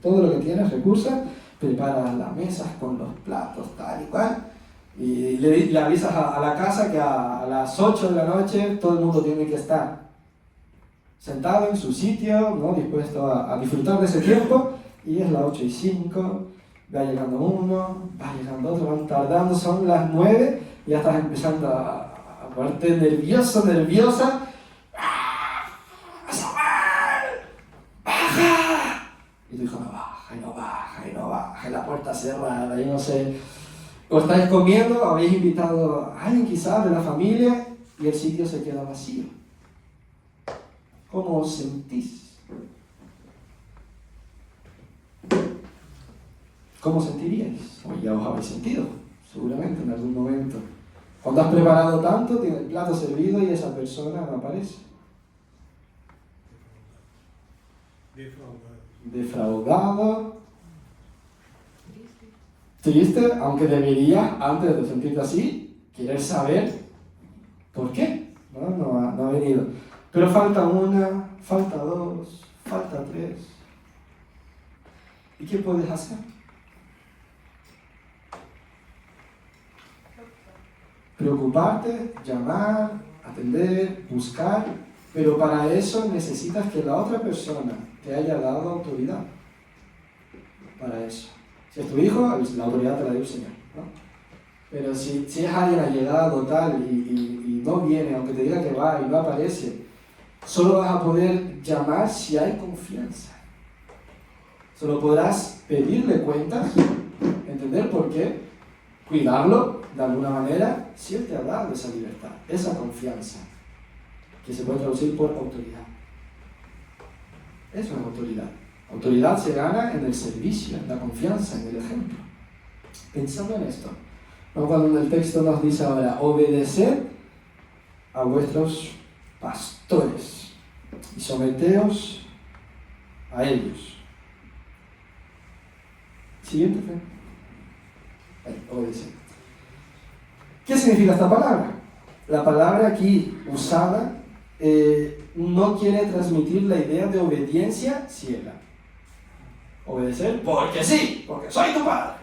todo lo que tienes, recursos, preparas las mesas con los platos, tal y cual, y le avisas a la casa que a las 8 de la noche todo el mundo tiene que estar sentado en su sitio, ¿no? Dispuesto a disfrutar de ese tiempo, y es las 8:05, va llegando uno, va llegando otro, van tardando, son las 9, y ya estás empezando a ponerte nervioso, nerviosa. ¡Baja! Y tu hijo no baja, y no baja, y no baja, y la puerta cerrada, y no sé. O estáis comiendo, habéis invitado a alguien quizás de la familia, y el sitio se queda vacío. ¿Cómo os sentís? ¿Cómo sentiríais? O ya os habéis sentido, seguramente en algún momento. Cuando has preparado tanto, tienes el plato servido y esa persona no aparece. Defraudado. Triste, aunque deberías, antes de sentirte así, querer saber por qué. No ha venido. Pero falta una, falta dos, falta tres. ¿Y qué puedes hacer? Preocuparte, llamar, atender, buscar, pero para eso necesitas que la otra persona te haya dado autoridad. Para eso. Si es tu hijo, la autoridad te la dio el Señor, ¿no? Pero si es alguien allegado tal y no viene, aunque te diga que va y no aparece, solo vas a poder llamar si hay confianza. Solo podrás pedirle cuentas, entender por qué, cuidarlo de alguna manera, si Él te ha dado esa libertad, esa confianza, que se puede traducir por autoridad. Eso es autoridad. Autoridad se gana en el servicio, en la confianza, en el ejemplo. Pensando en esto, ¿no? Cuando el texto nos dice ahora, obedeced a vuestros pastores y someteos a ellos. Siguiente, Fred. Obedecer. ¿Qué significa esta palabra? La palabra aquí usada no quiere transmitir la idea de obediencia ciega. Obedecer porque sí, porque soy tu padre.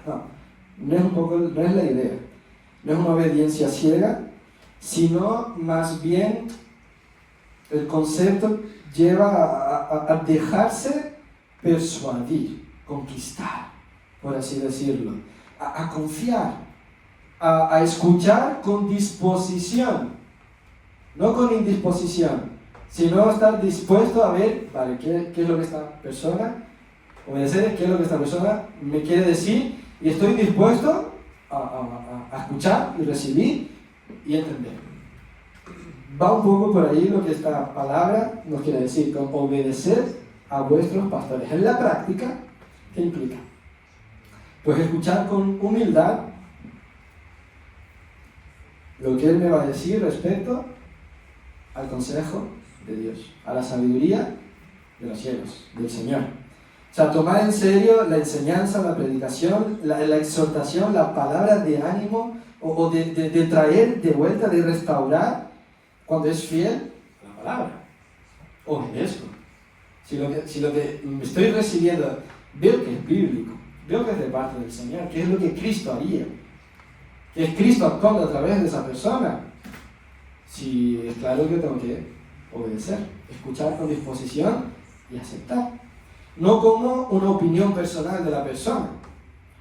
No es la idea. No es una obediencia ciega, sino más bien el concepto lleva a dejarse persuadir, conquistar, por así decirlo, a confiar, a escuchar con disposición, no con indisposición, sino estar dispuesto a ver, vale, qué es lo que esta persona, obedecer, qué es lo que esta persona me quiere decir, y estoy dispuesto a escuchar y recibir y entender. Va un poco por ahí lo que esta palabra nos quiere decir, con obedecer a vuestros pastores. En la práctica, ¿qué implica? Pues escuchar con humildad lo que Él me va a decir respecto al consejo de Dios, a la sabiduría de los cielos, del Señor. O sea, tomar en serio la enseñanza, la predicación, la exhortación, la palabra de ánimo, o de traer de vuelta, de restaurar, cuando es fiel a la palabra. Obedezco. Si lo que estoy recibiendo veo que es bíblico, veo que es de parte del Señor, que es lo que Cristo haría, que es Cristo actuando a través de esa persona, si es claro que tengo que obedecer, escuchar con disposición y aceptar. No como una opinión personal de la persona,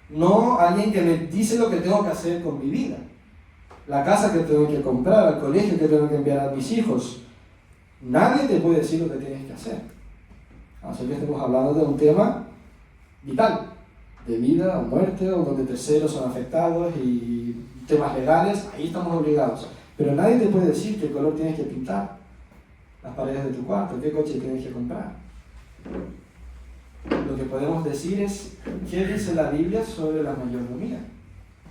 no alguien que me dice lo que tengo que hacer con mi vida, la casa que tengo que comprar, el colegio que tengo que enviar a mis hijos. Nadie te puede decir lo que tienes que hacer. Así que estamos hablando de un tema vital, de vida o muerte, o donde terceros son afectados y temas legales, ahí estamos obligados. Pero nadie te puede decir qué color tienes que pintar las paredes de tu cuarto, qué coche tienes que comprar. Lo que podemos decir es qué dice la Biblia sobre la mayordomía.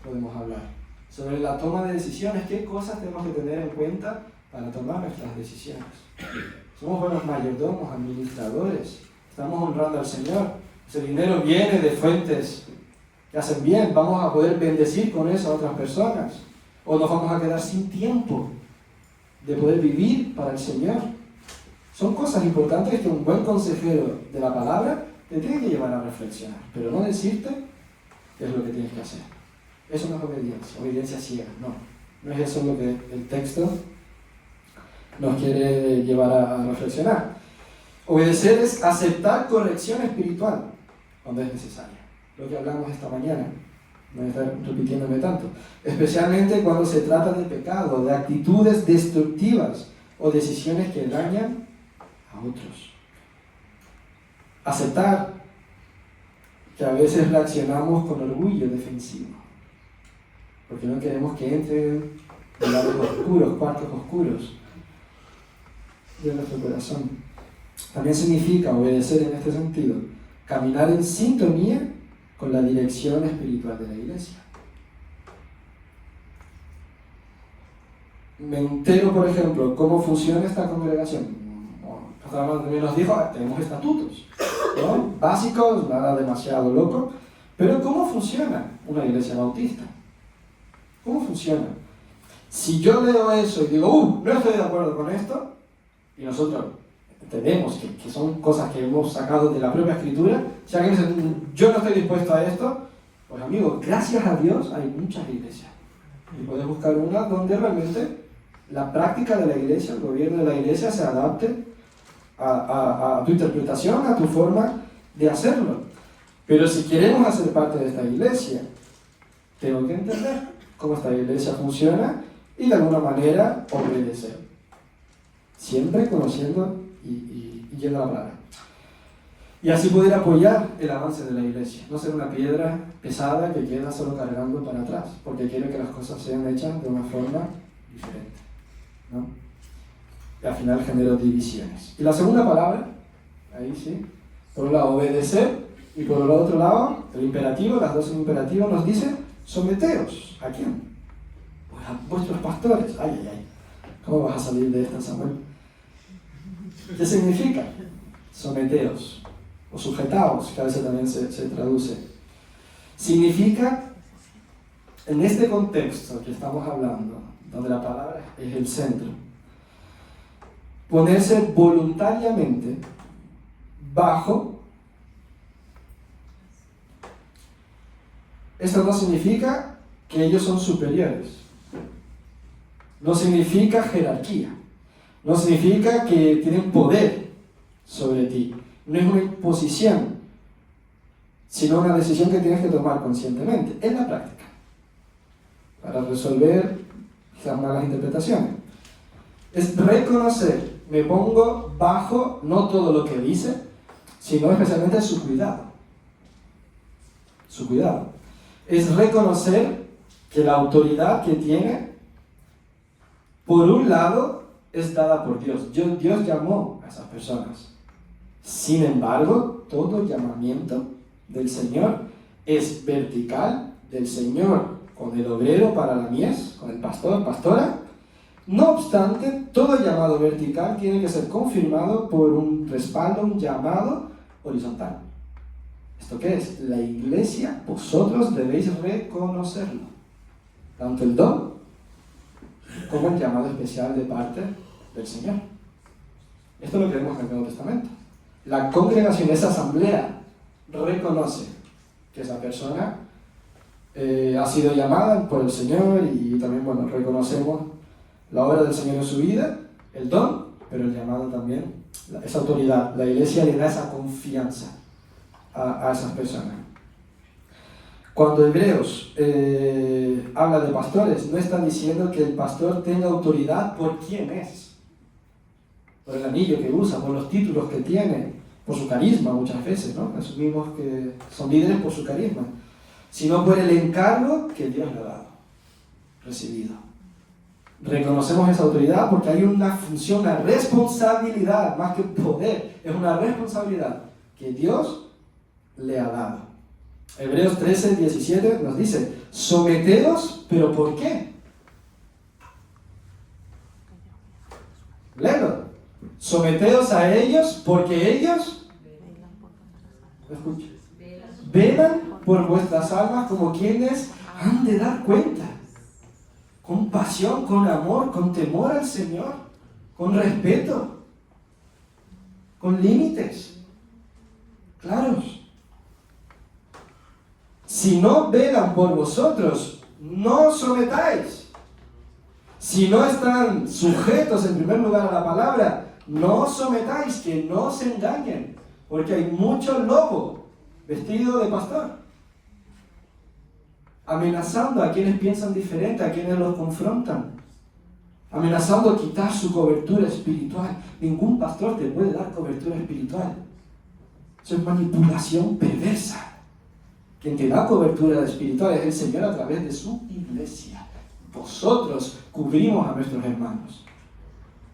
Podemos hablar sobre la toma de decisiones, qué cosas tenemos que tener en cuenta para tomar nuestras decisiones. Somos buenos mayordomos, administradores, estamos honrando al Señor. Ese dinero viene de fuentes que hacen bien, vamos a poder bendecir con eso a otras personas, o nos vamos a quedar sin tiempo de poder vivir para el Señor. Son cosas importantes que un buen consejero de la palabra te tiene que llevar a reflexionar, pero no decirte qué es lo que tienes que hacer. Eso no es obediencia ciega, no es eso lo que el texto nos quiere llevar a reflexionar. Obedecer es aceptar corrección espiritual cuando es necesaria, lo que hablamos esta mañana, no voy a estar repitiéndome tanto, especialmente cuando se trata de pecado, de actitudes destructivas o decisiones que dañan a otros. Aceptar que a veces reaccionamos con orgullo defensivo, porque no queremos que entren en lados oscuros, cuartos oscuros de nuestro corazón. También significa obedecer en este sentido, caminar en sintonía con la dirección espiritual de la iglesia. Me entero, por ejemplo, cómo funciona esta congregación. También nos dijo, tenemos estatutos, ¿no? Básicos, nada demasiado loco, pero ¿cómo funciona una iglesia bautista? ¿Cómo funciona? Si yo leo eso y digo, no estoy de acuerdo con esto, y nosotros entendemos que son cosas que hemos sacado de la propia escritura, si alguien dice, yo no estoy dispuesto a esto, pues amigo, gracias a Dios hay muchas iglesias, y puedes buscar una donde realmente la práctica de la iglesia, el gobierno de la iglesia se adapte a tu interpretación, a tu forma de hacerlo. Pero si queremos hacer parte de esta iglesia, tengo que entender cómo esta iglesia funciona y de alguna manera obedecer. Siempre conociendo y yendo a la palabra. Y así poder apoyar el avance de la iglesia. No ser una piedra pesada que queda solo cargando para atrás, porque quiero que las cosas sean hechas de una forma diferente, ¿no? Y al final genera divisiones. Y la segunda palabra, ahí sí, por un lado obedecer, y por el otro lado, el imperativo, las dos imperativos nos dicen, someteos. ¿A quién? Pues a vuestros pastores. Ay. ¿Cómo vas a salir de esta, Samuel? ¿Qué significa? Someteos o sujetaos, que a veces también se traduce. Significa, en este contexto que estamos hablando, donde la palabra es el centro, ponerse voluntariamente bajo. Esto no significa que ellos son superiores, no significa jerarquía, no significa que tienen poder sobre ti, no es una imposición, sino una decisión que tienes que tomar conscientemente, en la práctica, para resolver las malas interpretaciones. Es reconocer, me pongo bajo no todo lo que dice, sino especialmente su cuidado. Su cuidado. Es reconocer que la autoridad que tiene, por un lado, es dada por Dios. Dios llamó a esas personas. Sin embargo, todo llamamiento del Señor es vertical, del Señor con el obrero para la mies, con el pastor, pastora. No obstante, todo llamado vertical tiene que ser confirmado por un respaldo, un llamado horizontal. ¿Esto qué es? La iglesia, vosotros debéis reconocerlo. Tanto el don como el llamado especial de parte del Señor. Esto es lo que vemos en el Nuevo Testamento. La congregación, esa asamblea, reconoce que esa persona ha sido llamada por el Señor y también, bueno, reconocemos la obra del Señor en su vida, el don, pero el llamado también, esa autoridad. La iglesia le da esa confianza a esas personas. Cuando Hebreos habla de pastores, no está diciendo que el pastor tenga autoridad por quién es, por el anillo que usa, por los títulos que tiene, por su carisma muchas veces, ¿no? Asumimos que son líderes por su carisma, sino por el encargo que Dios le ha dado, recibido. Reconocemos esa autoridad porque hay una función, una responsabilidad, más que poder, es una responsabilidad que Dios le ha dado. Hebreos 13, 17 nos dice, someteos, ¿pero por qué? Léelo. Someteos a ellos porque ellos, escucha, velan por vuestras almas como quienes han de dar cuenta. Con pasión, con amor, con temor al Señor, con respeto, con límites claros. Si no velan por vosotros, no os sometáis. Si no están sujetos en primer lugar a la palabra, no os sometáis, que no os engañen, porque hay mucho lobo vestido de pastor, amenazando a quienes piensan diferente, a quienes los confrontan, amenazando quitar su cobertura espiritual. Ningún pastor te puede dar cobertura espiritual. Eso es manipulación perversa. Quien te da cobertura espiritual es el Señor a través de su iglesia. Vosotros cubrimos a nuestros hermanos.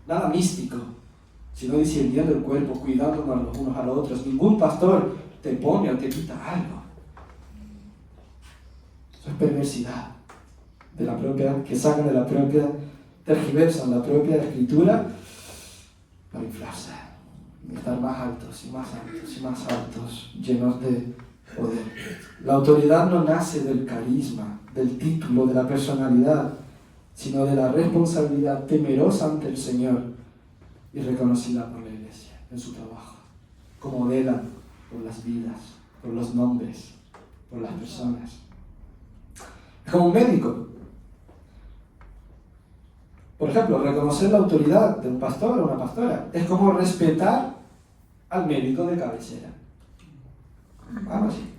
Nada místico, sino discerniendo el cuerpo, cuidándonos los unos a los otros. Ningún pastor te pone o te quita algo. Eso es perversidad de la propia, que sacan de la propia, tergiversan la propia escritura para inflarse, estar más altos y más altos y más altos, llenos de poder. La autoridad no nace del carisma, del título, de la personalidad, sino de la responsabilidad temerosa ante el Señor y reconocida por la iglesia en su trabajo, como velan por las vidas, por los nombres, por las personas. Es como un médico. Por ejemplo, reconocer la autoridad de un pastor o una pastora es como respetar al médico de cabecera. Vamos así.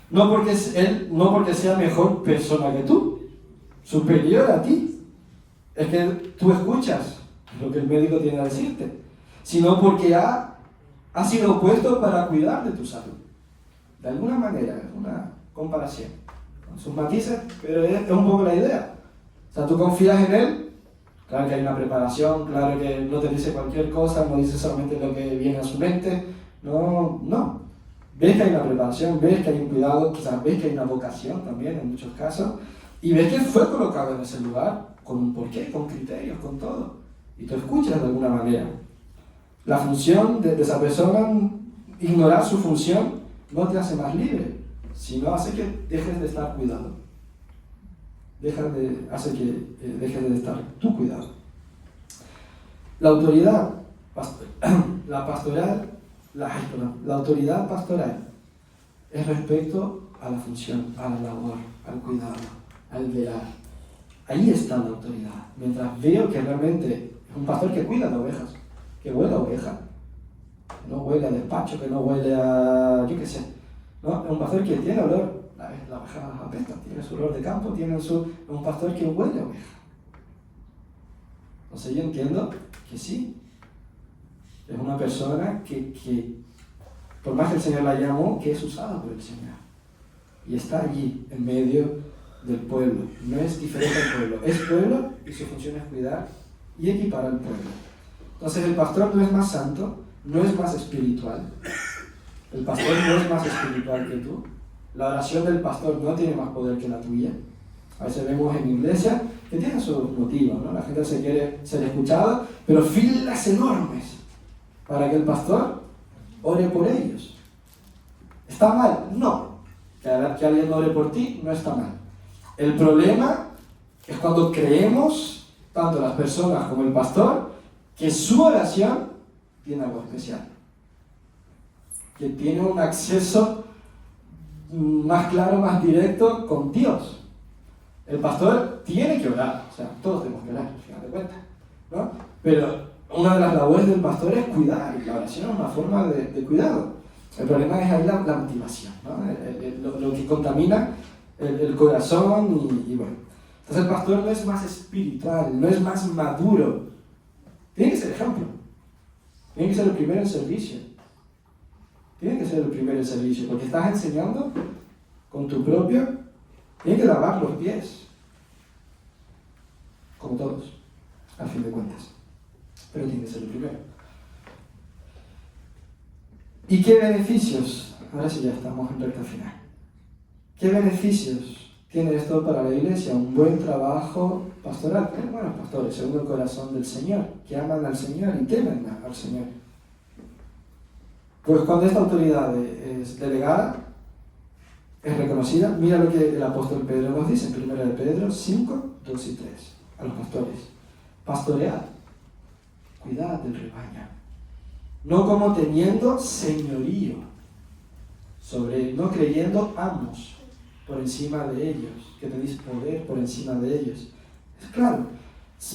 No porque sea mejor persona que tú, superior a ti. Es que tú escuchas lo que el médico tiene a decirte, sino porque ha sido puesto para cuidar de tu salud. De alguna manera, es una comparación, con sus matices, pero es un poco la idea. O sea, tú confías en él, claro que hay una preparación, claro que no te dice cualquier cosa, no dice solamente lo que viene a su mente, no. Ves que hay una preparación, ves que hay un cuidado, quizás ves que hay una vocación también en muchos casos, y ves que fue colocado en ese lugar con un porqué, con criterios, con todo. Y tú escuchas de alguna manera. La función de esa persona, ignorar su función, no te hace más libre, sino hace que dejes de estar cuidado. Hace que dejes de estar tu cuidado. La autoridad la autoridad pastoral es respecto a la función, a la labor, al cuidado, al velar. Ahí está la autoridad. Mientras veo que realmente es un pastor que cuida de ovejas, que huele a oveja, que no huele a despacho, que no huele a, yo qué sé, ¿no? Es un pastor que tiene olor, la oveja apesta, tiene su olor de campo, es un pastor que huele a oveja. Entonces yo entiendo que sí, es una persona que por más que el Señor la llamó, que es usada por el Señor. Y está allí, en medio del pueblo. No es diferente al pueblo. Es pueblo y su función es cuidar y equipar al pueblo. Entonces el pastor no es más santo, no es más espiritual. El pastor no es más espiritual que tú. La oración del pastor no tiene más poder que la tuya. A veces vemos en iglesia que tienen sus motivos, ¿no? La gente se quiere ser escuchada, pero filas enormes para que el pastor ore por ellos. ¿Está mal? No. Que alguien ore por ti no está mal. El problema es cuando creemos, tanto las personas como el pastor, que su oración tiene algo especial. Que tiene un acceso más claro, más directo con Dios. El pastor tiene que orar, o sea, todos tenemos que orar, al final de cuentas, ¿no? Pero una de las labores del pastor es cuidar, y la oración es una forma de cuidado. El problema es ahí la motivación, ¿no? Lo que contamina el corazón y bueno. Entonces el pastor no es más espiritual, no es más maduro. Tiene que ser ejemplo. Tiene que ser el primero en servicio. Tiene que ser el primero en servicio, porque estás enseñando con tu propio. Tiene que lavar los pies. Como todos, al fin de cuentas. Pero tiene que ser el primero. ¿Y qué beneficios? Ahora sí ya estamos en recta final. ¿Qué beneficios tiene esto para la iglesia? Un buen trabajo pastoral. Hay buenos pastores, según el corazón del Señor, que aman al Señor y temen al Señor. Pues cuando esta autoridad es delegada, es reconocida, mira lo que el apóstol Pedro nos dice en 1 Pedro 5, 2 y 3, a los pastores. Pastoread, cuidad del rebaño, no como teniendo señorío sobre él, no creyendo amos por encima de ellos, que tenéis poder por encima de ellos. Es claro,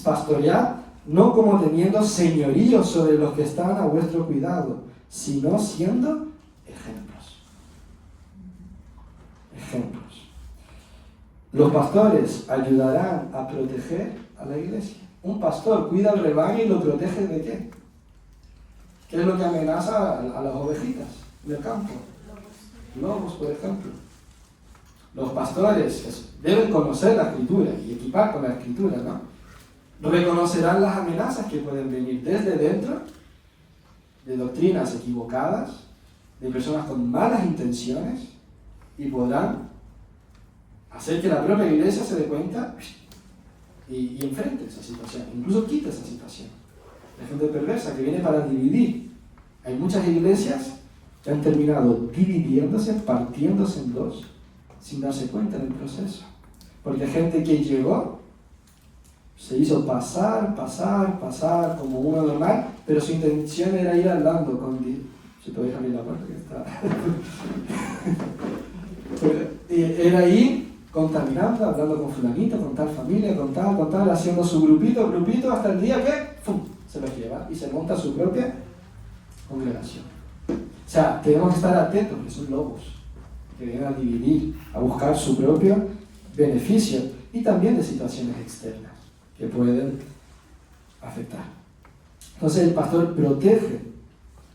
pastoread no como teniendo señorío sobre los que están a vuestro cuidado, sino siendo ejemplos. Ejemplos. Los pastores ayudarán a proteger a la iglesia. Un pastor cuida al rebaño y lo protege ¿de qué? ¿Qué es lo que amenaza a las ovejitas del campo? Lobos, por ejemplo. Los pastores deben conocer la escritura y equipar con la escritura, ¿no? Reconocerán las amenazas que pueden venir desde dentro, de doctrinas equivocadas, de personas con malas intenciones, y podrán hacer que la propia iglesia se dé cuenta y enfrente esa situación, incluso quite esa situación. La gente perversa que viene para dividir. Hay muchas iglesias que han terminado dividiéndose, partiéndose en dos, sin darse cuenta del proceso. Porque gente que llegó se hizo pasar como uno normal, pero su intención era ir hablando con Dios. Si te voy a abrir la puerta que está. Era ir contaminando, hablando con fulanito, con tal familia, con tal, haciendo su grupito, hasta el día que ¡fum!, se los lleva y se monta su propia congregación. O sea, tenemos que estar atentos, porque son lobos que vienen a dividir, a buscar su propio beneficio y también de situaciones externas que pueden afectar. Entonces el pastor protege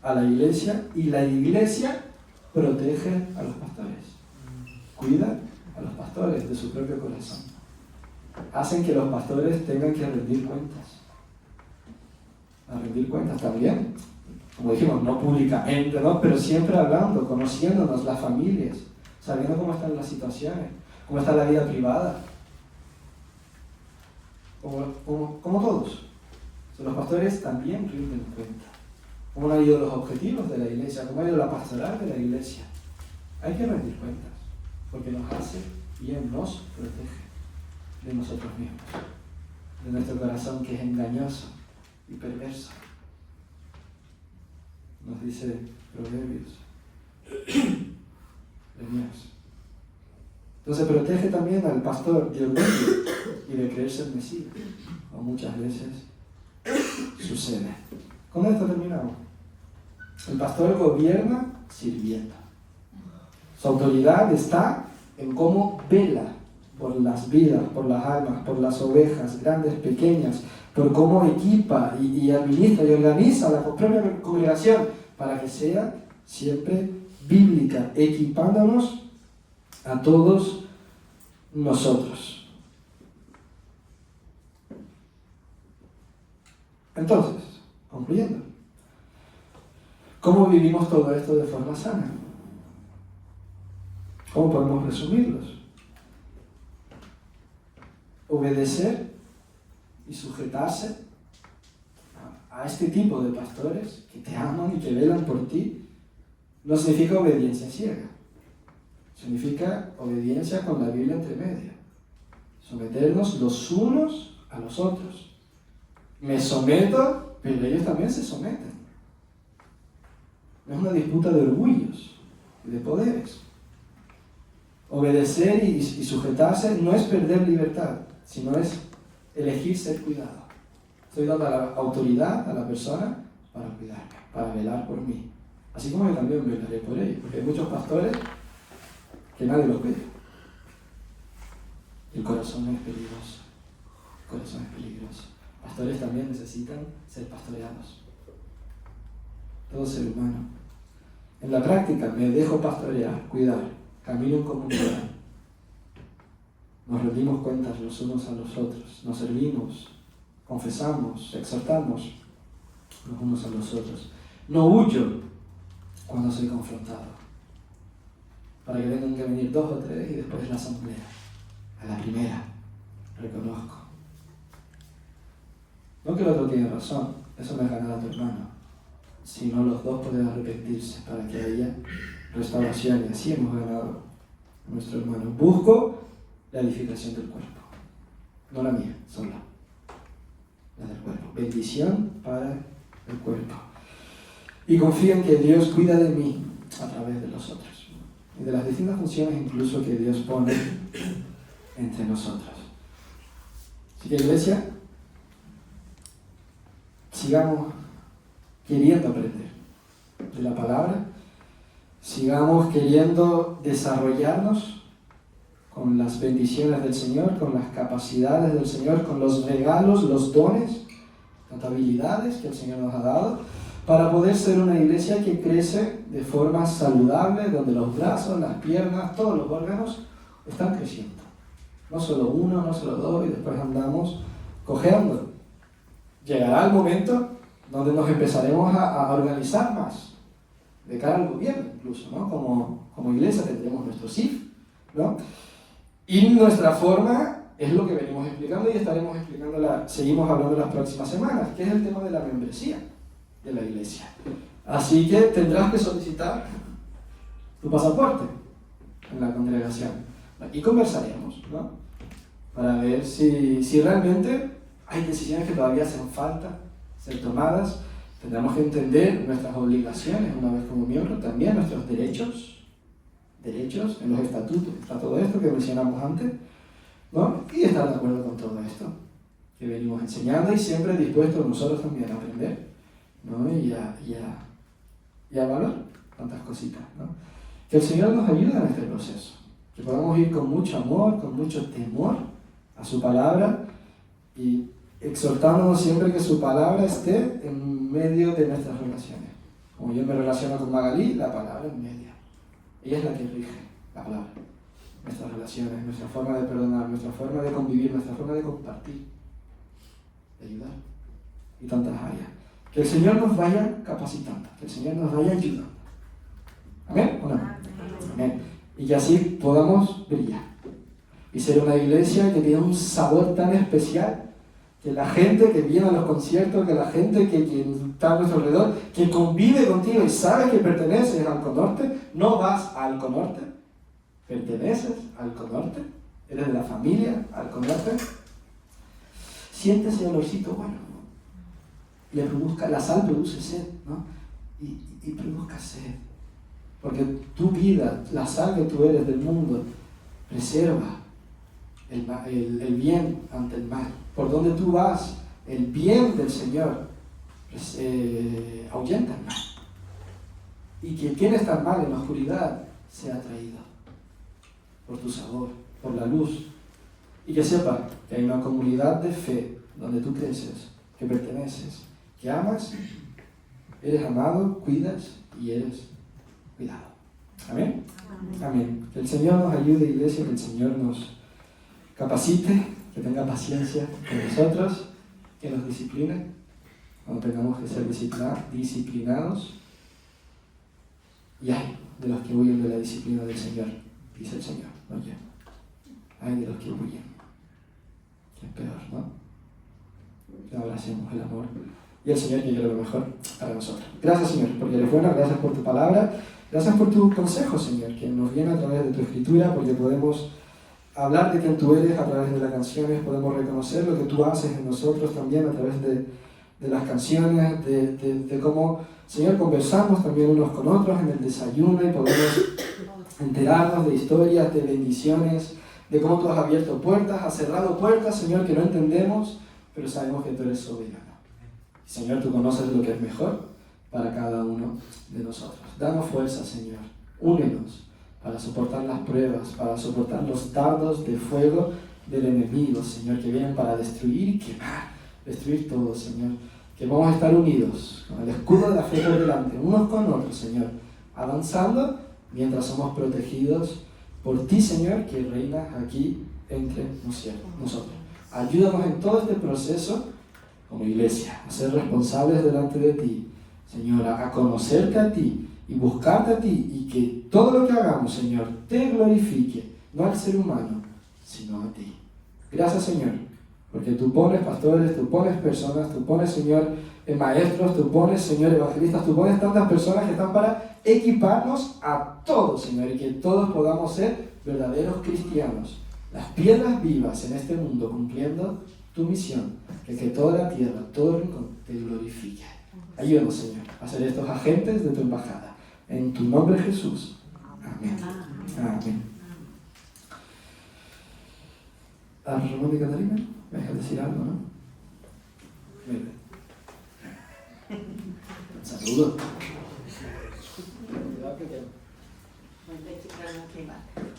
a la iglesia y la iglesia protege a los pastores. Cuida a los pastores de su propio corazón. Hacen que los pastores tengan que rendir cuentas. A rendir cuentas también, como dijimos, no públicamente, ¿no? Pero siempre hablando, conociéndonos las familias, sabiendo cómo están las situaciones, cómo está la vida privada. Como todos. Los pastores también rinden cuenta. cómo han ido los objetivos de la iglesia, cómo ha ido la pastoral de la iglesia. Hay que rendir cuentas, porque nos hace bien, nos protege de nosotros mismos, de nuestro corazón que es engañoso y perverso. Nos dice Proverbios. Entonces protege también al pastor de orgullo y de creerse el Mesías, como muchas veces sucede. Con esto terminamos. El pastor gobierna sirviendo. Su autoridad está en cómo vela por las vidas, por las almas, por las ovejas, grandes, pequeñas, por cómo equipa y administra y organiza la propia congregación para que sea siempre bíblica, equipándonos a todos nosotros. Entonces, concluyendo, ¿cómo vivimos todo esto de forma sana? ¿Cómo podemos resumirlos? Obedecer y sujetarse a este tipo de pastores que te aman y que velan por ti no significa obediencia ciega. Significa obediencia con la Biblia entre medio. Someternos los unos a los otros. Me someto, pero ellos también se someten. No es una disputa de orgullos y de poderes. Obedecer y sujetarse no es perder libertad, sino es elegir ser cuidado. Estoy dando la autoridad a la persona para cuidarme, para velar por mí. Así como yo también velaré por ellos, porque hay muchos pastores que nadie los cuida. El corazón es peligroso. El corazón es peligroso. Pastores también necesitan ser pastoreados. Todo ser humano. En la práctica me dejo pastorear, cuidar, camino en comunidad. Nos rendimos cuentas los unos a los otros, nos servimos, confesamos, exhortamos los unos a los otros. No huyo cuando soy confrontado, para que tengan que venir 2 o 3 y después la asamblea. A la primera, reconozco. No que el otro tiene razón, eso no es ganar a tu hermano, sino los dos pueden arrepentirse para que haya restauración, y así hemos ganado a nuestro hermano. Busco la edificación del cuerpo, no la mía, sola, la del cuerpo. Bendición para el cuerpo. Y confío en que Dios cuida de mí a través de los otros y de las distintas funciones incluso que Dios pone entre nosotros. Así que, iglesia, sigamos queriendo aprender de la palabra, sigamos queriendo desarrollarnos con las bendiciones del Señor, con las capacidades del Señor, con los regalos, los dones, las habilidades que el Señor nos ha dado, para poder ser una iglesia que crece de forma saludable, donde los brazos, las piernas, todos los órganos están creciendo. No solo uno, no solo dos, y después andamos cojeando. Llegará el momento donde nos empezaremos a organizar más, de cara al gobierno incluso, ¿no? Como iglesia tendremos nuestro CIF, ¿no? Y nuestra forma es lo que venimos explicando y estaremos explicando, seguimos hablando las próximas semanas, que es el tema de la membresía de la iglesia. Así que tendrás que solicitar tu pasaporte en la congregación. Y conversaremos, ¿no? Para ver si realmente hay decisiones que todavía hacen falta ser tomadas. Tendremos que entender nuestras obligaciones una vez como miembros, también nuestros derechos en los estatutos, está todo esto que mencionamos antes, ¿no? Y estar de acuerdo con todo esto que venimos enseñando y siempre dispuestos nosotros también a aprender, ¿no? y a valorar tantas cositas, ¿no? Que el Señor nos ayude en este proceso, que podamos ir con mucho amor, con mucho temor a su palabra y exhortándonos siempre que su palabra esté en medio de nuestras relaciones. Como yo me relaciono con Magalí, la palabra en medio. Ella es la que rige la palabra. Nuestras relaciones, nuestra forma de perdonar, nuestra forma de convivir, nuestra forma de compartir, de ayudar y tantas áreas. Que el Señor nos vaya capacitando, que el Señor nos vaya ayudando. ¿Amén o no? Amén. Y que así podamos brillar y ser una iglesia que tiene un sabor tan especial Que la gente que viene a los conciertos, que la gente que está a nuestro alrededor, que convive contigo y sabe que perteneces al Conorte, no vas al Conorte, perteneces al Conorte, eres de la familia al Conorte, siente ese olorcito bueno, la sal produce sed, ¿no? Y produzca sed, porque tu vida, la sal que tú eres del mundo, preserva el bien ante el mal. Por donde tú vas, el bien del Señor ahuyenta el mal. Y que quien está mal en la oscuridad sea atraído por tu sabor, por la luz. Y que sepa que hay una comunidad de fe donde tú creces, que perteneces, que amas, eres amado, cuidas y eres cuidado. ¿Amén? Amén. Que el Señor nos ayude, iglesia, que el Señor nos capacite, que tenga paciencia con nosotros, que nos discipline cuando tengamos que ser disciplinados. Y hay de los que huyen de la disciplina del Señor, dice el Señor, no yo. Hay de los que huyen, que es peor, ¿no? Que abracemos el amor y el Señor que quiere lo mejor para nosotros. Gracias, Señor, porque eres bueno, gracias por tu palabra, gracias por tu consejo, Señor, que nos viene a través de tu escritura, porque podemos hablar de quién tú eres a través de las canciones, podemos reconocer lo que tú haces en nosotros también a través de las canciones, de cómo, Señor, conversamos también unos con otros en el desayuno y podemos enterarnos de historias, de bendiciones, de cómo tú has abierto puertas, has cerrado puertas, Señor, que no entendemos, pero sabemos que tú eres soberano. Señor, tú conoces lo que es mejor para cada uno de nosotros. Danos fuerza, Señor, únenos para soportar las pruebas, para soportar los dardos de fuego del enemigo, Señor, que vienen para destruir y quemar, destruir todo, Señor. Que vamos a estar unidos, con el escudo de la fe por delante, unos con otros, Señor, avanzando mientras somos protegidos por ti, Señor, que reinas aquí entre nosotros. Ayúdanos en todo este proceso, como iglesia, a ser responsables delante de ti, Señor, a conocerte a ti y buscarte a ti, y que todo lo que hagamos, Señor, te glorifique, no al ser humano, sino a ti. Gracias, Señor, porque tú pones pastores, tú pones personas, tú pones, Señor, maestros, tú pones, Señor, evangelistas, tú pones tantas personas que están para equiparnos a todos, Señor, y que todos podamos ser verdaderos cristianos, las piedras vivas en este mundo, cumpliendo tu misión, que toda la tierra, todo el rincón, te glorifique. Ayúdanos, Señor, a ser estos agentes de tu embajada. En tu nombre, Jesús. Amén. Amén. Ramón y Catarina, me dejas decir algo, ¿no? Mire. Saludos.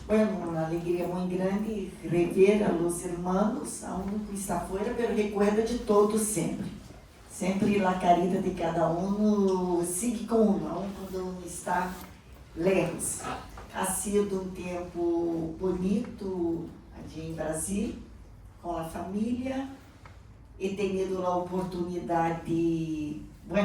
Bueno, uma alegria muito grande rever a los hermanos, a um que está fora, pero recuerda de todos sempre. Sempre a caridade de cada um sigue com um, aun quando um está lejos. Ha sido um tempo bonito aqui em Brasil, com a família. He tenido a oportunidade de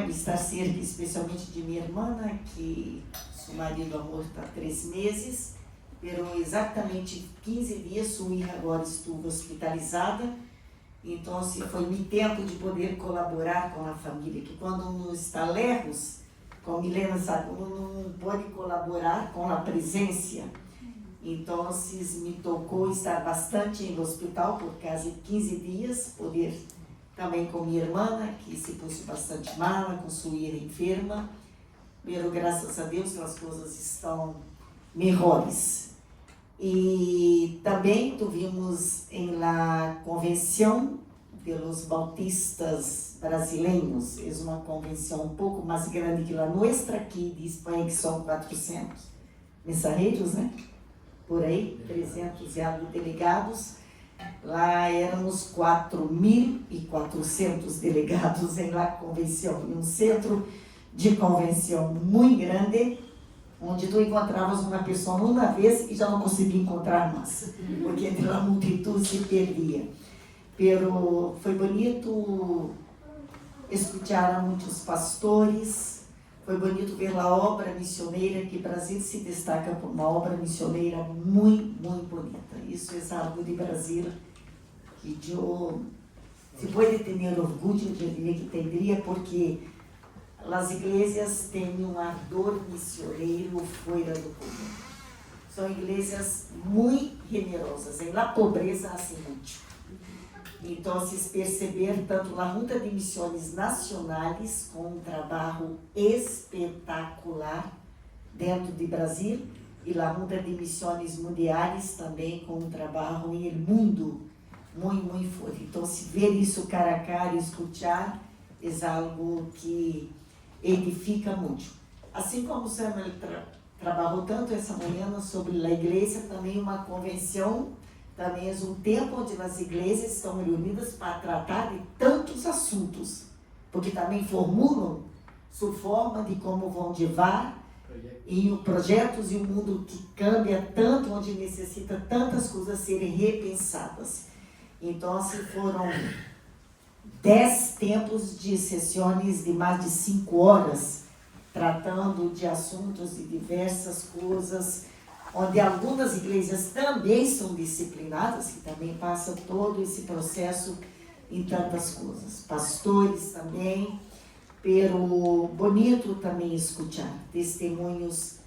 estar cerca especialmente de minha irmã, que seu marido ha morto há 3 meses, pero exatamente 15 dias sua hija agora estuvo hospitalizada. Então, foi meu tempo de poder colaborar com a família, que quando um está lejos, como Milena sabe, não pode colaborar com a presença. Então, me tocou estar bastante no hospital por quase 15 dias, poder também com minha irmã, que se pôs bastante mal, com sua hija enferma. Mas, graças a Deus, as coisas estão melhores. E também tuvimos em la convenção de los bautistas brasileiros, é uma convenção um pouco mais grande que a nossa aqui de Espanha, que são 400 mensageiros, né? Por aí, 300 e algo delegados. Lá éramos 4.400 delegados em la convenção, em um centro de convenção muito grande, onde tu encontravas uma pessoa uma vez e já não conseguia encontrar mais, porque entre a multidão se perdia. Pero foi bonito escutar a muitos pastores, foi bonito ver a obra missioneira, que o Brasil se destaca por uma obra missioneira muito, muito bonita. Isso é algo de Brasil que eu Se pode ter orgulho, eu diria que teria, porque as igrejas têm um ardor missioneiro fora do comum. São igrejas muito generosas, em la pobreza assim muito. Então, se perceber tanto na Junta de Missões Nacionais, com um trabalho espetacular dentro do Brasil, e na Junta de Missões Mundiais também com um trabalho no mundo muito, muito forte. Então, se ver isso cara a cara e escutar, é algo que edifica muito. Assim como o Samuel trabalhou tanto essa manhã sobre a igreja, também uma convenção, também é um tempo onde as igrejas estão reunidas para tratar de tantos assuntos, porque também formulam sua forma de como vão levar em projetos e um mundo que cambia tanto, onde necessita tantas coisas serem repensadas. Então, se foram 10 tempos de sessões de mais de 5 horas, tratando de assuntos de diversas coisas, onde algumas igrejas também são disciplinadas, que também passam todo esse processo em tantas coisas. Pastores também, pero bonito também escutar testemunhos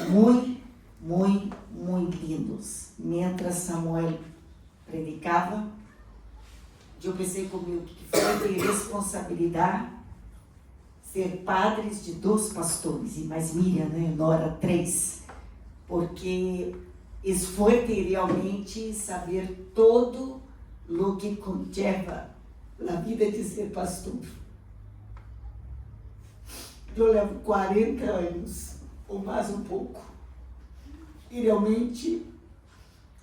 muito, muito, muito lindos. Mientras Samuel predicava, eu pensei comigo que foi de responsabilidade ser padres de 2 pastores, e mais Miriam, né, Nora, 3, porque é forte realmente saber todo o que conlleva a vida de ser pastor. Eu levo 40 anos, ou mais um pouco, e realmente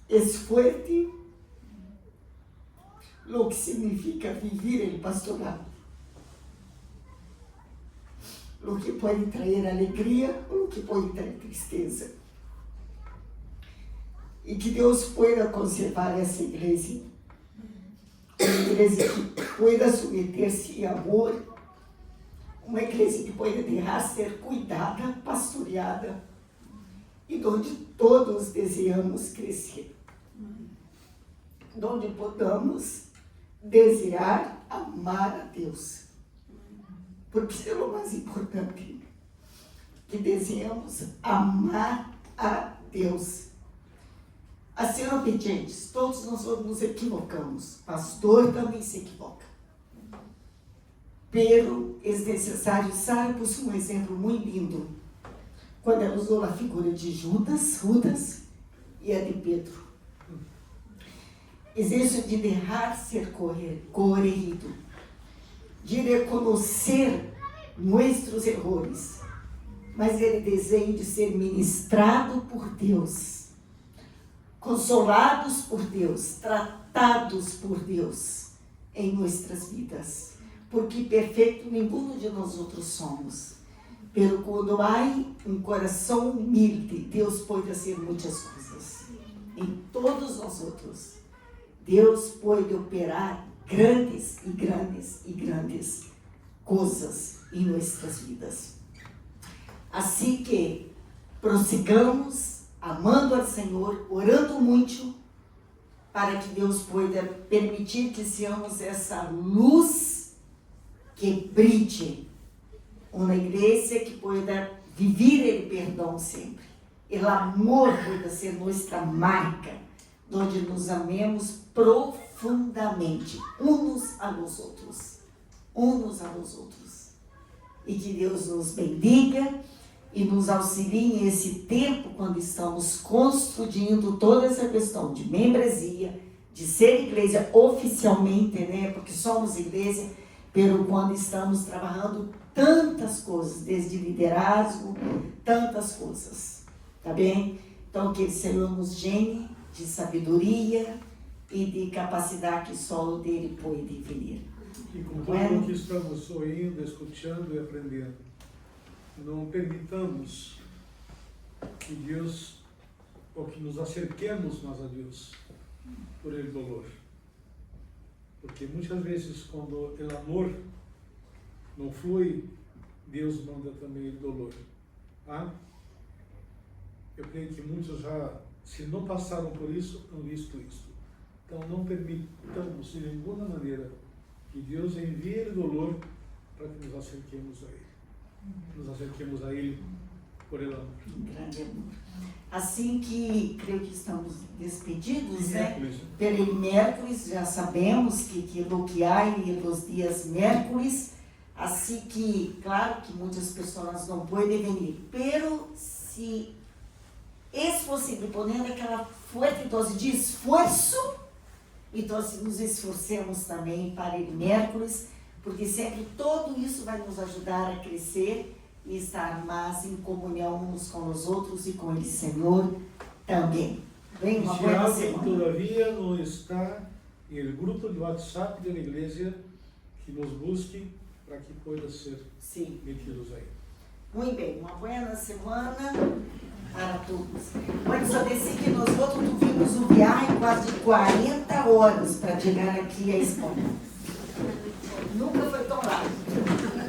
é forte o que significa viver o pastorado. O que pode trazer alegria, o que pode trazer tristeza. E que Deus pueda conservar essa igreja. Uma igreja que pueda submeter-se em amor. Uma igreja que pueda deixar ser cuidada, pastoreada. E onde todos desejamos crescer. Onde podamos desejar amar a Deus. Porque isso é o mais importante. Que desejamos amar a Deus. A ser obedientes. Todos nós nos equivocamos. Pastor também se equivoca. Pero é necessário, Sara pôs um exemplo muito lindo. Quando ela usou a figura de Judas e a de Pedro. Existe de deixar ser corrigido, de reconhecer nossos erros, mas ele deseja de ser ministrado por Deus, consolados por Deus, tratados por Deus em nossas vidas, porque perfeito nenhum de nós outros somos. Pero quando há um coração humilde, Deus pode fazer muitas coisas em todos nós outros. Deus pode operar grandes e grandes e grandes coisas em nossas vidas. Assim que prossigamos amando ao Senhor, orando muito, para que Deus possa permitir que sejamos essa luz que brilhe. Uma igreja que possa viver o perdão sempre. O amor possa ser nossa marca, onde nos amemos profundamente, uns a los outros. E que Deus nos bendiga e nos auxilie nesse tempo, quando estamos construindo toda essa questão de membresia, de ser igreja oficialmente, né? Porque somos igreja, pero quando estamos trabalhando tantas coisas, desde liderazgo, tantas coisas, tá bem? Então, que o Senhor nos gene de sabedoria e de capacidade que só dele pode vir. E com tudo o que estamos ouvindo, escutando e aprendendo, não permitamos que Deus, ou que nos acerquemos nós a Deus por el dolor. Porque muitas vezes, quando o amor não flui, Deus manda também o dolor. Ah? Eu creio que muitos já, se não passaram por isso, não visto isso. Então, não permitamos de nenhuma maneira Que Deus envie o dolor para que nos acerquemos a Ele. Nos acerquemos a Ele por el amor. Grande amor. Assim que creio que estamos despedidos, né? Miércoles. Pelo miércoles, já sabemos que lo que há nos dias miércoles, assim que, claro que muitas pessoas não podem vir, pero se é possível, ponendo aquela forte dose de esforço, então nos esforcemos também para o miércoles, porque sempre tudo isso vai nos ajudar a crescer e estar mais em comunhão uns com os outros e com o Senhor também. Bem, uma E se boa alguém semana. todavia não está no grupo de WhatsApp da igreja, que nos busque para que possa ser Sim. metidos aí. Muito bem, uma boa semana para todos. Pode só dizer que nós outros tuvimos um viagem quase de 40 horas para chegar aqui à Espanha. Nunca foi tão rápido.